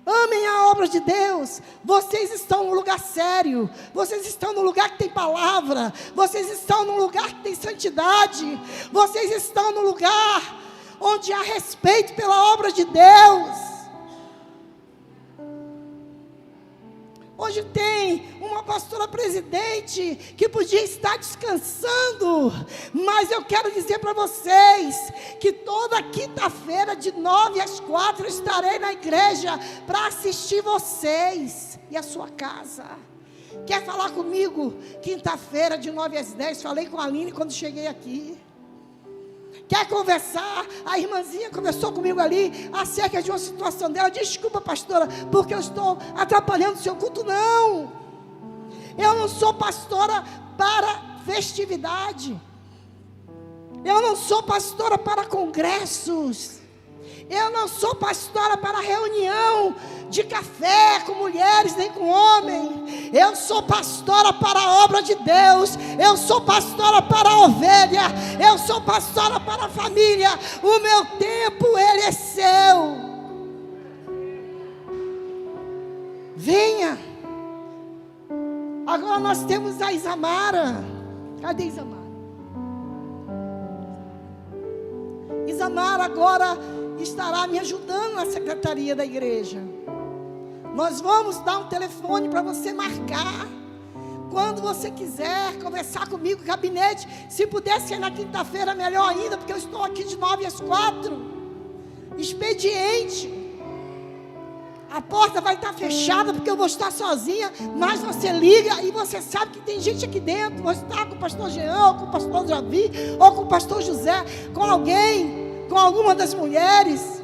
Amem a obra de Deus. Vocês estão num lugar sério. Vocês estão num lugar que tem palavra. Vocês estão num lugar que tem santidade. Vocês estão num lugar onde há respeito pela obra de Deus. Hoje tem uma pastora presidente que podia estar descansando, mas eu quero dizer para vocês que toda quinta-feira de 9 às 4 eu estarei na igreja para assistir vocês e a sua casa. Quer falar comigo? Quinta-feira de 9 às 10, falei com a Aline quando cheguei aqui. Quer conversar? A irmãzinha conversou comigo ali acerca de uma situação dela. Desculpa, pastora, porque eu estou atrapalhando o seu culto. Não, eu não sou pastora para festividade. Eu não sou pastora para congressos. Eu não sou pastora para reunião de café com mulheres nem com homens. Eu sou pastora para a obra de Deus. Eu sou pastora para a ovelha. Eu sou pastora para a família. O meu tempo, ele é seu. Venha. Agora nós temos a Isamara. Cadê Isamara? Isamara agora estará me ajudando na secretaria da igreja. Nós vamos dar um telefone para você marcar, Quando você quiser conversar comigo, gabinete, se puder ser na quinta-feira, melhor ainda, porque eu estou aqui de 9 às 4. Expediente. A porta vai estar fechada, porque eu vou estar sozinha, mas você liga e você sabe que tem gente aqui dentro. Você está com o pastor Jean, ou com o pastor Javi, ou com o pastor José, com alguém, com alguma das mulheres.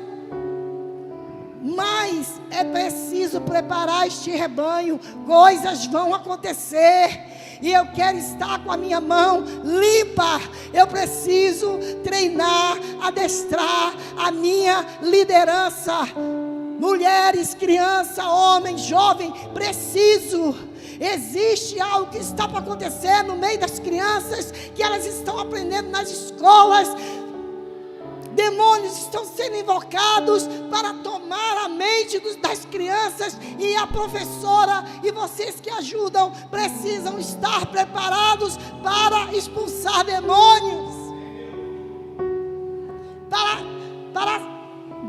Mas é preciso preparar este rebanho, coisas vão acontecer, e eu quero estar com a minha mão limpa. Eu preciso treinar, adestrar a minha liderança. Mulheres, criança, homem, jovem, preciso. Existe algo que está para acontecer no meio das crianças, que elas estão aprendendo nas escolas. Demônios estão sendo invocados para tomar a mente das crianças, e a professora e vocês que ajudam precisam estar preparados para expulsar demônios, para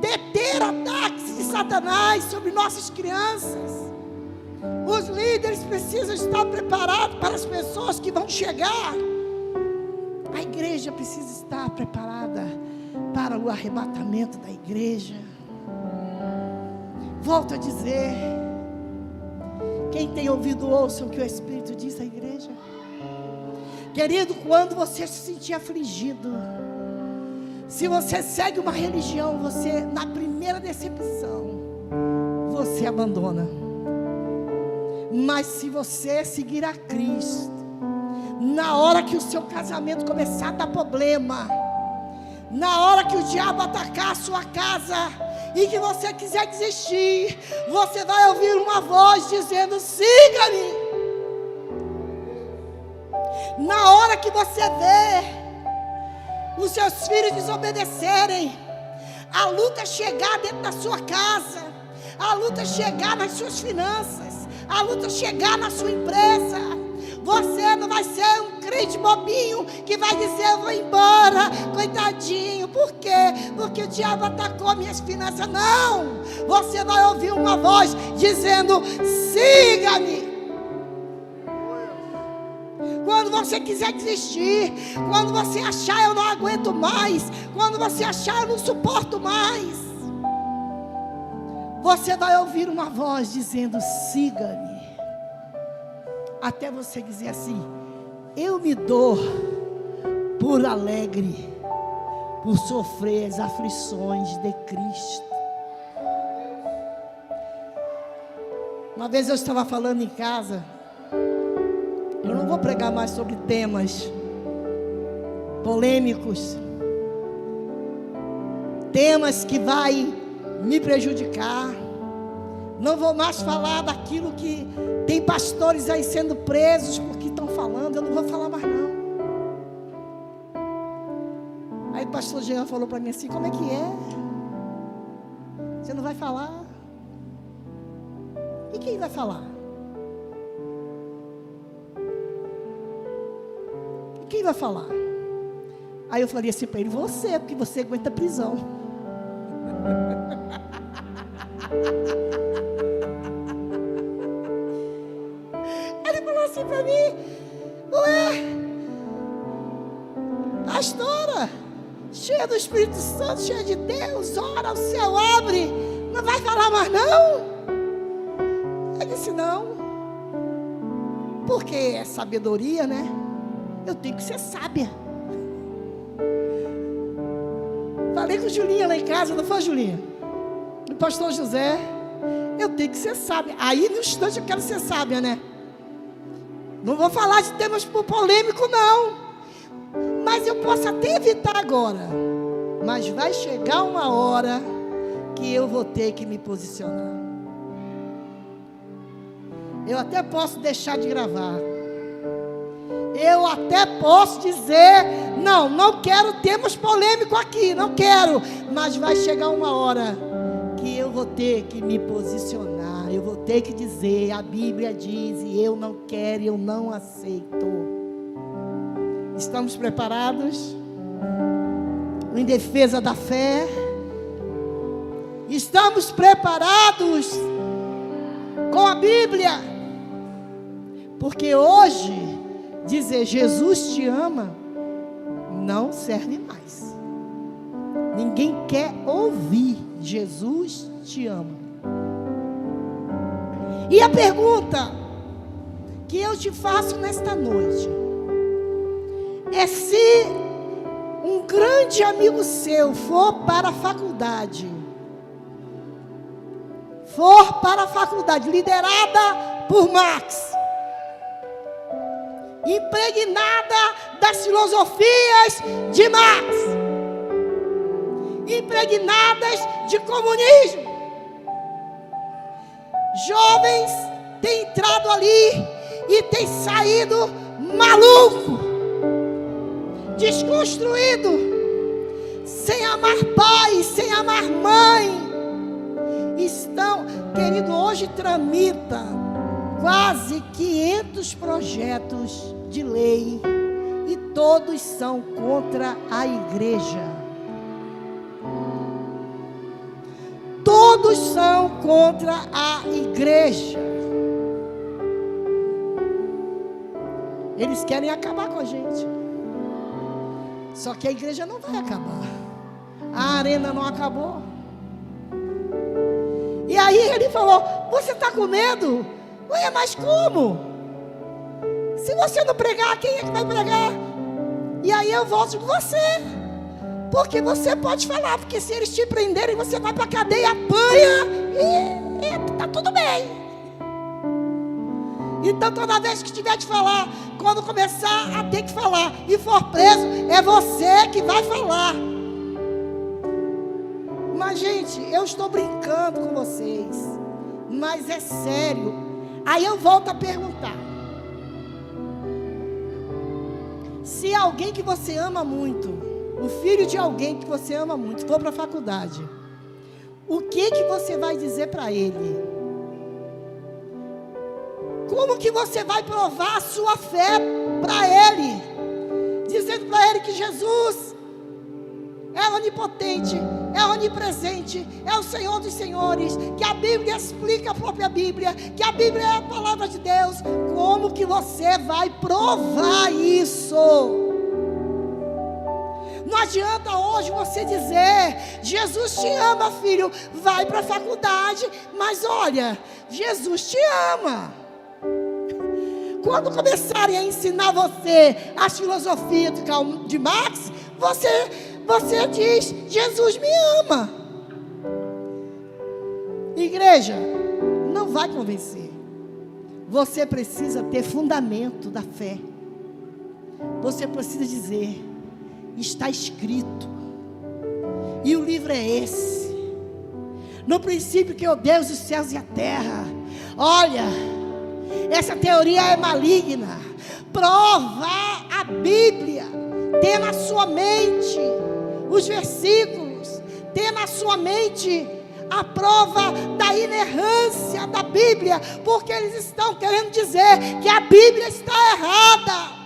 deter ataques de Satanás sobre nossas crianças. Os líderes precisam estar preparados para as pessoas que vão chegar. A igreja precisa estar preparada para o arrebatamento da igreja. Volto a dizer, quem tem ouvido, ouça o que o Espírito diz à igreja. Querido, quando você se sentir afligido, se você segue uma religião, você, na primeira decepção, você abandona. Mas se você seguir a Cristo, na hora que o seu casamento começar a dar problema, na hora que o diabo atacar a sua casa e que você quiser desistir, você vai ouvir uma voz dizendo: siga-me. Na hora que você vê os seus filhos desobedecerem, a luta chegar dentro da sua casa, a luta chegar nas suas finanças, a luta chegar na sua empresa, você não vai ser um crente bobinho que vai dizer: eu vou embora, coitadinho. Por quê? Porque o diabo atacou minhas finanças. Não! Você vai ouvir uma voz dizendo: siga-me. Quando você quiser desistir, quando você achar: eu não aguento mais, quando você achar: eu não suporto mais, você vai ouvir uma voz dizendo: siga-me. Até você dizer assim: eu me dou por alegre, por sofrer as aflições de Cristo. Uma vez eu estava falando em casa, eu não vou pregar mais sobre temas polêmicos, temas que vai me prejudicar. Não vou mais falar daquilo que tem pastores aí sendo presos porque estão falando. Eu não vou falar mais não. Aí o pastor Jean falou para mim assim: como é que é? Você não vai falar? E quem vai falar? E quem vai falar? Aí eu falei assim para ele: você, porque você aguenta prisão. Ele falou assim para mim: ué, pastora, cheia do Espírito Santo, cheia de Deus, ora, o céu abre, não vai falar mais não? Eu disse: não, porque é sabedoria, né? Eu tenho que ser sábia. Falei com Julinha lá em casa, não foi, Julinha? O pastor José: eu tenho que ser sábia. Aí no instante eu quero ser sábia, né? Não vou falar de temas polêmicos não, mas eu posso até evitar agora, mas vai chegar uma hora que eu vou ter que me posicionar. Eu até posso deixar de gravar, eu até posso dizer: não quero temas polêmicos aqui, não quero, mas vai chegar uma hora que eu vou ter que me posicionar, eu vou ter que dizer: a Bíblia diz, e eu não quero, eu não aceito. Estamos preparados? Em defesa da fé? Estamos preparados com a Bíblia Porque hoje, dizer Jesus te ama, não serve mais. Ninguém quer ouvir Jesus te ama. E a pergunta que eu te faço nesta noite é: se um grande amigo seu for para a faculdade, liderada por Marx, impregnada das filosofias de Marx, impregnadas de comunismo, jovens têm entrado ali e têm saído maluco, desconstruído, sem amar pai, sem amar mãe. Estão, querido, hoje tramita quase 500 projetos de lei e todos são contra a igreja. Todos são contra a igreja. Eles querem acabar com a gente. Só que a igreja não vai acabar. A arena não acabou. E aí ele falou: você está com medo? Ué, mas como? Se você não pregar, quem é que vai pregar? E aí eu volto com você. Porque você pode falar, porque se eles te prenderem, você vai para a cadeia, apanha e está tudo bem. Então toda vez que tiver de falar, quando começar a ter que falar e for preso, é você que vai falar. Mas gente, eu estou brincando com vocês, mas é sério. Aí eu volto a perguntar: se alguém que você ama muito, o filho de alguém que você ama muito, for para a faculdade, o que você vai dizer para ele? Como que você vai provar a sua fé para ele? Dizendo para ele que Jesus é onipotente, é onipresente, é o Senhor dos Senhores, que a Bíblia explica a própria Bíblia, que a Bíblia é a palavra de Deus. Como que você vai provar isso? Não adianta hoje você dizer: Jesus te ama, filho, vai para a faculdade, mas olha, Jesus te ama. Quando começarem a ensinar você as filosofias de Marx, você diz: Jesus me ama. Igreja, não vai convencer. Você precisa ter fundamento da fé. Você precisa dizer: está escrito, e o livro é esse. No princípio criou Deus os céus e a terra. Olha, essa teoria é maligna. Prova a Bíblia. Tenha na sua mente os versículos. Tenha na sua mente a prova da inerrância da Bíblia. Porque eles estão querendo dizer que a Bíblia está errada.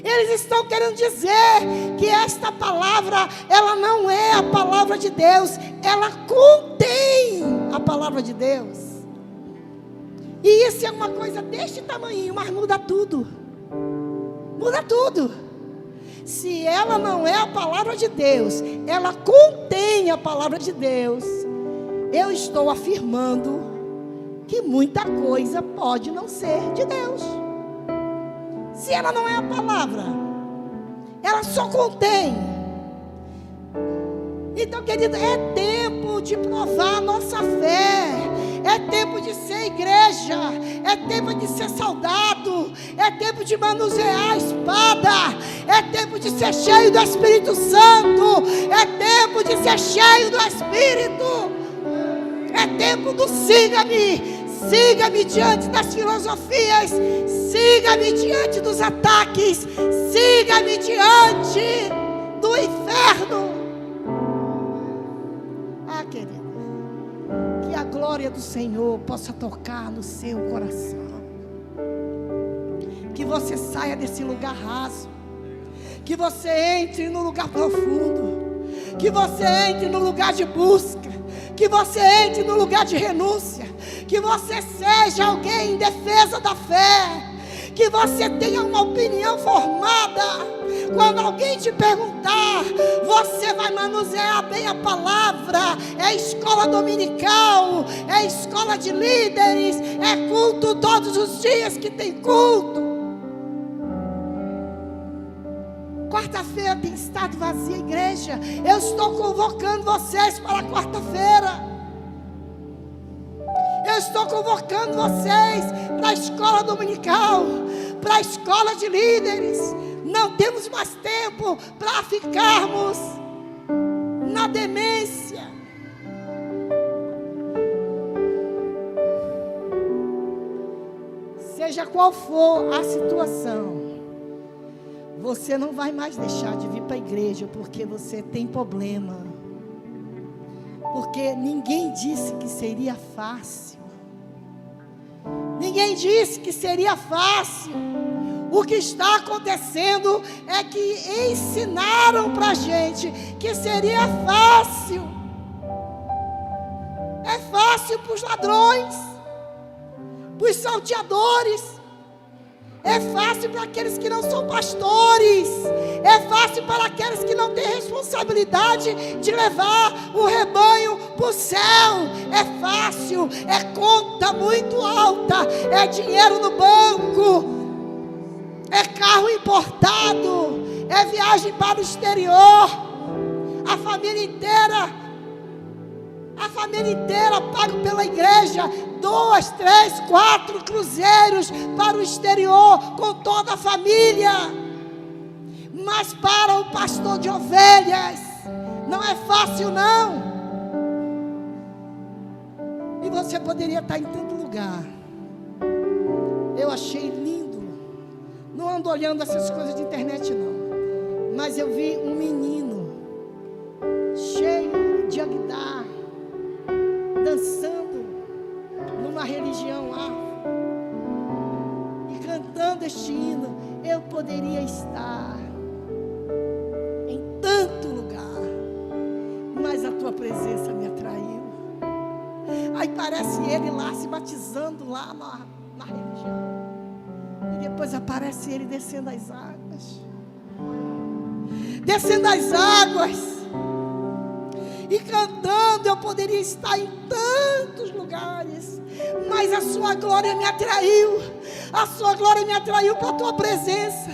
Eles estão querendo dizer que esta palavra, ela não é a palavra de Deus. Ela contém a palavra de Deus. E isso é uma coisa deste tamanho, mas muda tudo. Muda tudo. Se ela não é a palavra de Deus, ela contém a palavra de Deus, eu estou afirmando que muita coisa pode não ser de Deus. Se ela não é a palavra, ela só contém. Então, querido, é tempo de provar a nossa fé. É tempo de ser igreja. É tempo de ser soldado. É tempo de manusear a espada. É tempo de ser cheio do Espírito Santo. É tempo de ser cheio do Espírito. É tempo do siga-me. Siga-me diante das filosofias. Siga-me diante dos ataques. Siga-me diante do inferno. Ah, querido, que a glória do Senhor possa tocar no seu coração. Que você saia desse lugar raso. Que você entre no lugar profundo. Que você entre no lugar de busca. Que você entre no lugar de renúncia. Que você seja alguém em defesa da fé. Que você tenha uma opinião formada. Quando alguém te perguntar, você vai manusear bem a palavra. É escola dominical, é escola de líderes, é culto todos os dias que tem culto. Quarta-feira tem estado vazia, igreja. Eu estou convocando vocês para quarta-feira. Eu estou convocando vocês para a escola dominical, para a escola de líderes. Não temos mais tempo para ficarmos na demência. Seja qual for a situação, você não vai mais deixar de vir para a igreja porque você tem problema. Porque ninguém disse que seria fácil. Ninguém disse que seria fácil. O que está acontecendo é que ensinaram para a gente que seria fácil. É fácil para os ladrões, para os salteadores. É fácil para aqueles que não são pastores. É fácil para aqueles que não têm responsabilidade de levar o rebanho para o céu. É fácil, é conta muito alta, é dinheiro no banco, é carro importado, é viagem para o exterior. A família inteira paga pela igreja 2, 3, 4 cruzeiros para o exterior com toda a família. Mas para o pastor de ovelhas não é fácil, não. E você poderia estar em tanto lugar. Eu achei lindo. Não ando olhando essas coisas de internet, não. Mas eu vi um menino cheio de aguidar, dançando numa religião lá e cantando este hino. Eu poderia estar em tanto lugar, mas a tua presença me atraiu. Aí parece ele lá se batizando lá na religião, e depois aparece ele descendo as águas, e cantando. Eu poderia estar em tantos lugares, mas a sua glória me atraiu. A sua glória me atraiu para a tua presença.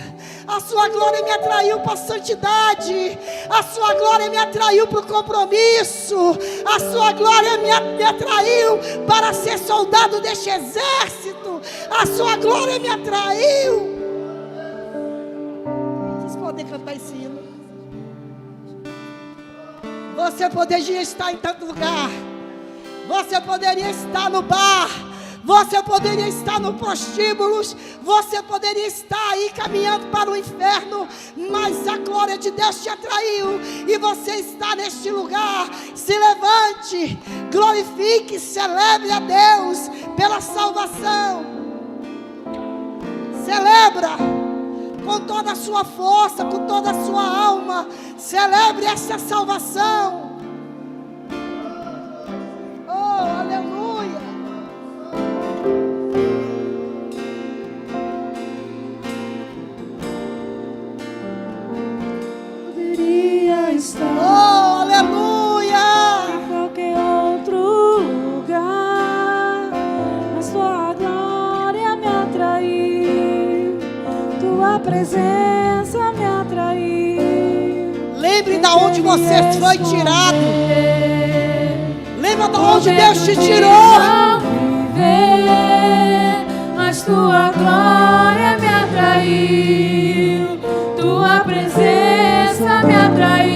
A sua glória me atraiu para a santidade. A sua glória me atraiu para o compromisso. A sua glória me atraiu para ser soldado deste exército. A sua glória me atraiu. Vocês podem cantar esse hino. Você poderia estar em tanto lugar. Você poderia estar no bar. Você poderia estar no prostíbulos. Você poderia estar aí caminhando para o inferno. Mas a glória de Deus te atraiu. E você está neste lugar. Se levante, glorifique, celebre a Deus pela salvação. Celebra com toda a sua força, com toda a sua alma. Celebre essa salvação. Oh, aleluia. Poderia estar, oh, aleluia, em qualquer outro lugar, mas tua glória me atraiu, tua presença me atraiu. lembre de onde você foi tirado. Lembra de onde Deus te tirou. Mas tua glória me atraiu, tua presença me atraiu.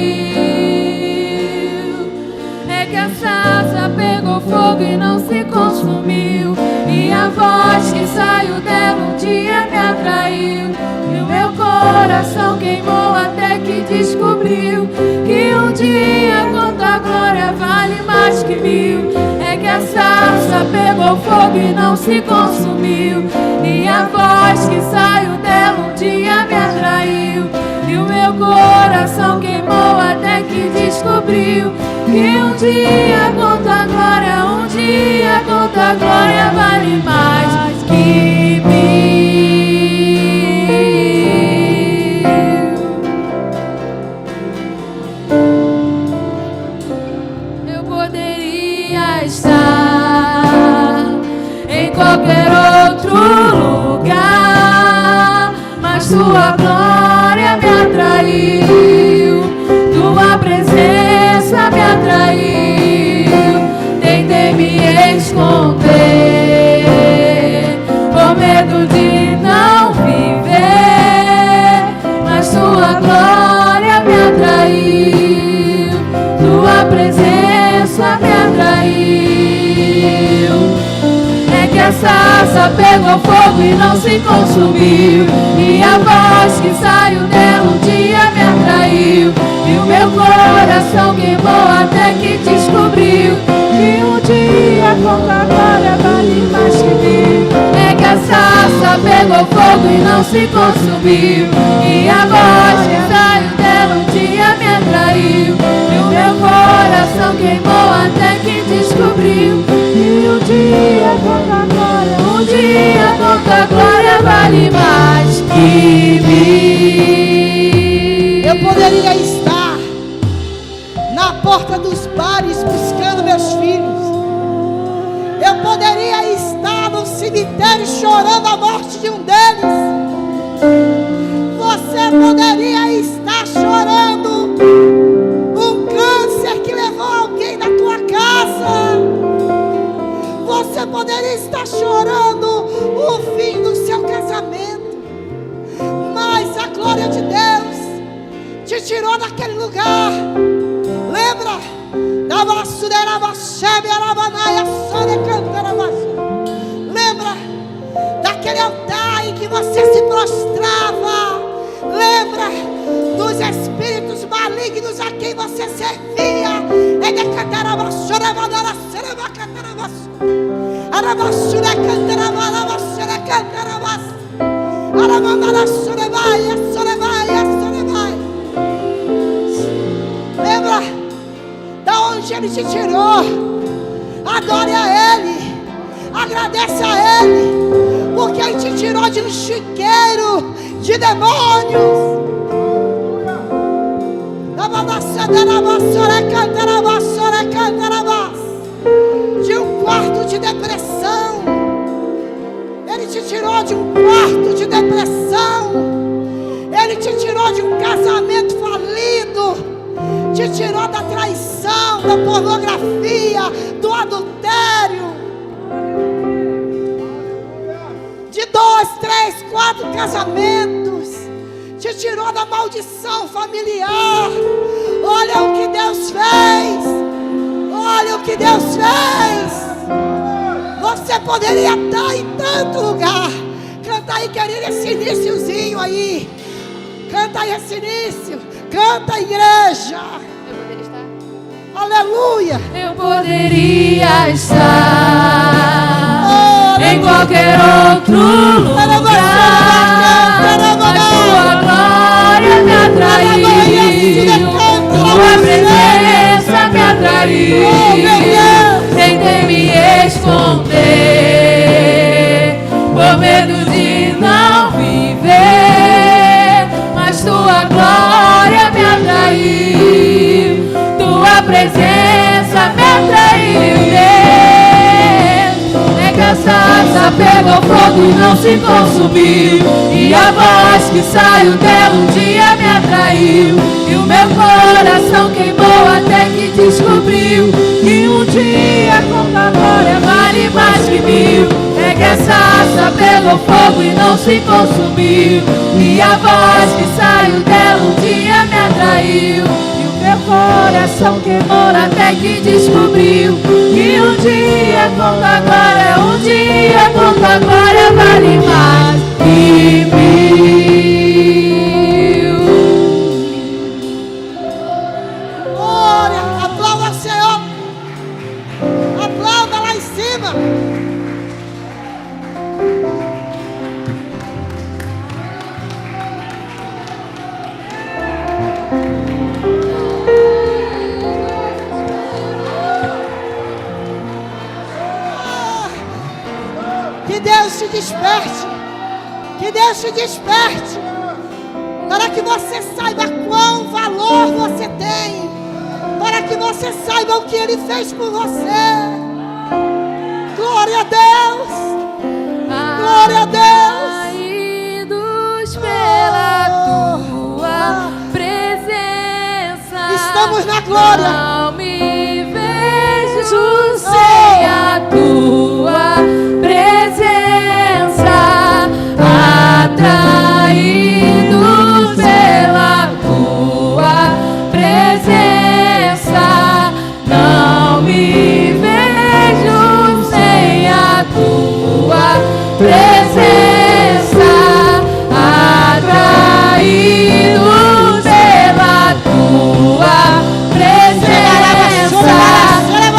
É que a sarça pegou fogo e não se consumiu, e a voz que saiu dela um dia me atraiu. E o meu coração queimou até que descobriu que um dia com tua glória vale mais que mil. É que a sarça pegou fogo e não se consumiu, e a voz que saiu dela um dia me atraiu. E o meu coração queimou até que descobriu que um dia com tua glória, um dia com quanta glória vale mais que mil. Eu poderia estar em qualquer outro lugar, mas tua glória me atraiu, tua presença me atraiu. Tentei me esconder, com medo de não viver, mas tua glória me atraiu, tua presença me atraiu. É que a sarça pegou fogo e não se consumiu, e a voz que saiu dela um dia me atraiu, e o meu coração queimou até que descobriu que um dia quanta glória vale mais que mil. É que a sarça pegou fogo e não se consumiu, e a voz que saiu dela um dia me atraiu, e o meu coração queimou até que descobriu que um dia quanta glória, um dia quanta glória vale mais que mil. Eu poderia estar na porta dos bares buscando meus filhos. Eu poderia estar no cemitério chorando a morte de um deles. Você poderia estar chorando um câncer que levou alguém da tua casa. Você poderia estar chorando o fim do seu casamento. Mas a glória de Deus te tirou daquele lugar. Lembra? Lembra daquele altar em que você se prostrava? Lembra dos espíritos malignos a quem você servia? Lembra da onde Ele te tirou? Adore a Ele, agradece a Ele, porque Ele te tirou de um chiqueiro de demônios. De um quarto de depressão. Ele te tirou de um quarto de depressão. Ele te tirou de um casamento falido. Te tirou da traição, da pornografia, do adultério. De 2, 3, 4 casamentos. Te tirou da maldição familiar. Olha o que Deus fez. Olha o que Deus fez. Você poderia estar em tanto lugar. Canta aí, querido, esse iniciozinho aí. Canta aí esse início. Canta, igreja. Eu poderia estar. Aleluia. Eu poderia estar em qualquer outro lugar, mas tua glória me atraiu, tua presença me atraiu. Tentei me esconder, por medo de não viver, mas tua glória me atraiu, tua presença me atraiu. É que a sarça pegou fogo e não se consumiu, e a voz que saiu dela um dia me atraiu, e o meu coração queimou até que descobriu que um dia com a glória vale mais que mil. É que a sarça pegou fogo e não se consumiu, e a voz que saiu dela um dia me atraiu, e o meu coração queimou até que descobriu que um dia com a glória, um dia com a glória vale mais que mil. Glória, aplauda o Senhor. Aplauda lá em cima. te desperte. Que Deus te desperte. Para que você saiba qual valor você tem. Para que você saiba o que Ele fez por você. Glória a Deus. Glória a Deus. Atraídos pela tua presença. Estamos na glória. Não me vejo sem a tua presença. Atraídos pela tua presença. Não me vejo sem a tua presença. Atraídos pela tua presença.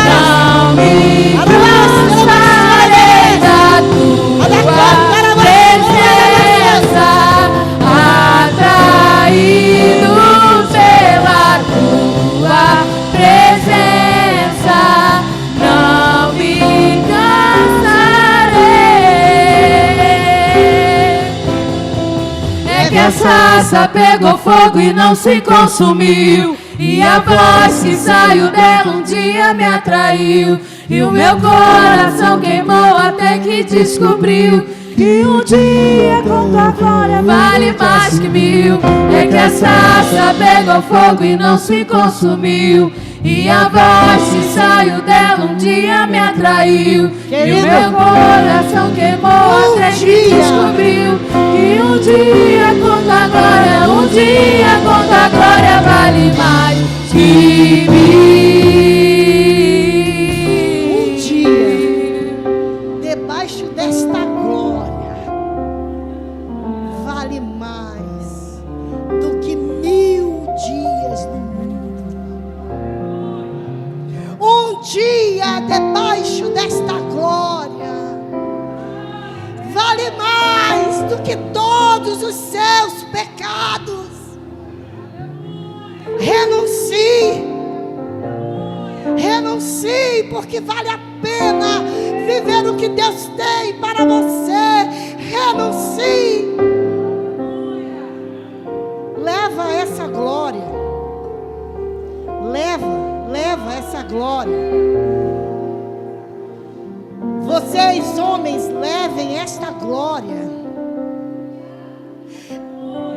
Não me cansarei da tua presença. Atraídos pela tua presença. Não me cansarei. É que a sarça pegou fogo e não se consumiu. E a voz que saiu dela um dia me atraiu. E o meu coração queimou até que descobriu que um dia com tua glória vale mais que mil. É que a sarça pegou fogo e não se consumiu. E a voz que saiu dela um dia me atraiu. E o meu coração queimou até que descobriu que um dia com tua glória, um dia com tua glória vale mais que mil. Um dia, debaixo desta glória, vale mais do que 1000 dias no mundo. Um dia, debaixo desta glória, vale mais do que todos os seus pecados. Renuncie, porque vale a pena viver o que Deus tem para você. Renuncie. Leva essa glória. Leva essa glória. Vocês, homens, levem esta glória.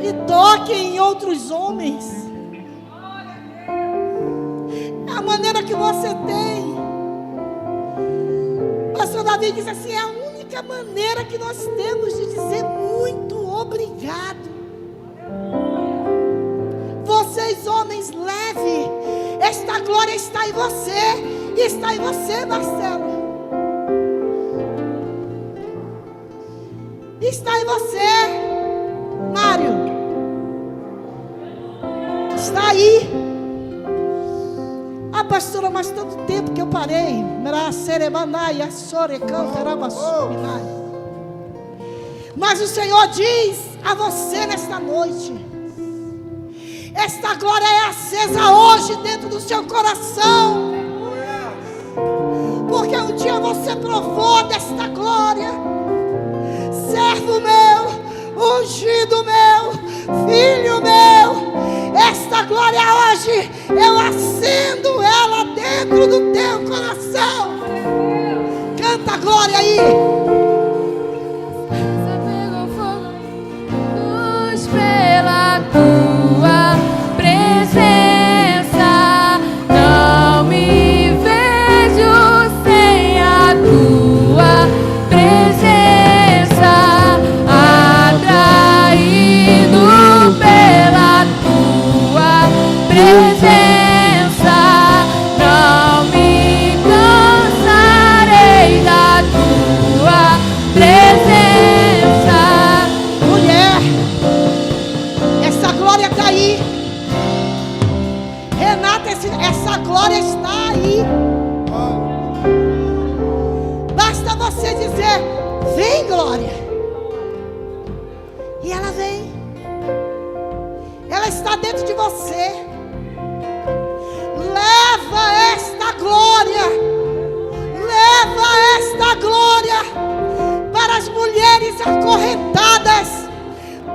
E toquem em outros homens. A maneira que você tem. Pastor Davi diz assim: é a única maneira que nós temos de dizer muito obrigado. Vocês, homens, leve. Esta glória está em você. E está em você, Marcelo. Está em você, Mário. Está aí. Ah, pastora, mas tanto tempo que eu parei. Mas o Senhor diz a você nesta noite: esta glória é acesa hoje dentro do seu coração. Porque um dia você provou desta glória. Servo meu, ungido meu, filho meu, esta glória hoje, eu acendo ela dentro do teu coração. Canta a glória aí. Pegou fogo, luz pela tua presença. Não me vejo sem a tua presença. Atraído pela tua presença. Não me cansarei da tua presença. Mulher, essa glória está aí. Renata, essa glória está aí. Basta você dizer: vem, glória. E ela vem. Ela está dentro de você. Leva esta glória. Leva esta glória para as mulheres acorrentadas,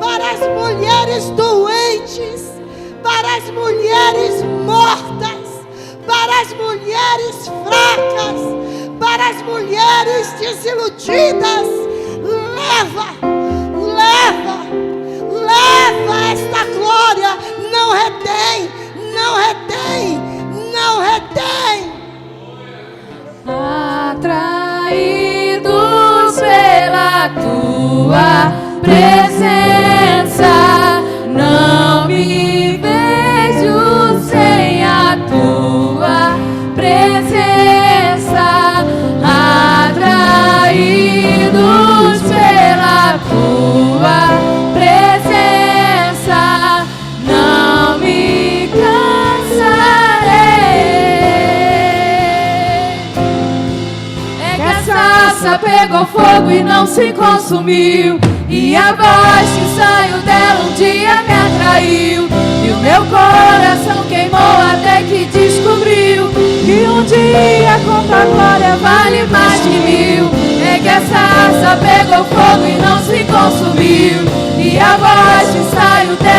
para as mulheres doentes, para as mulheres mortas, para as mulheres fracas, para as mulheres desiludidas. Leva esta glória. Não retém, não retém, não retém. Atraídos pela tua presença, não me vejo sem a tua presença. Atraídos pela tua presença, não me cansarei. É que a sarça pegou fogo e não se consumiu, e a voz que saiu dela um dia me atraiu, e o meu coração queimou até que descobriu que um dia com tua glória vale mais de 1000. É que a sarça pegou fogo e não se consumiu, e a voz que saiu dela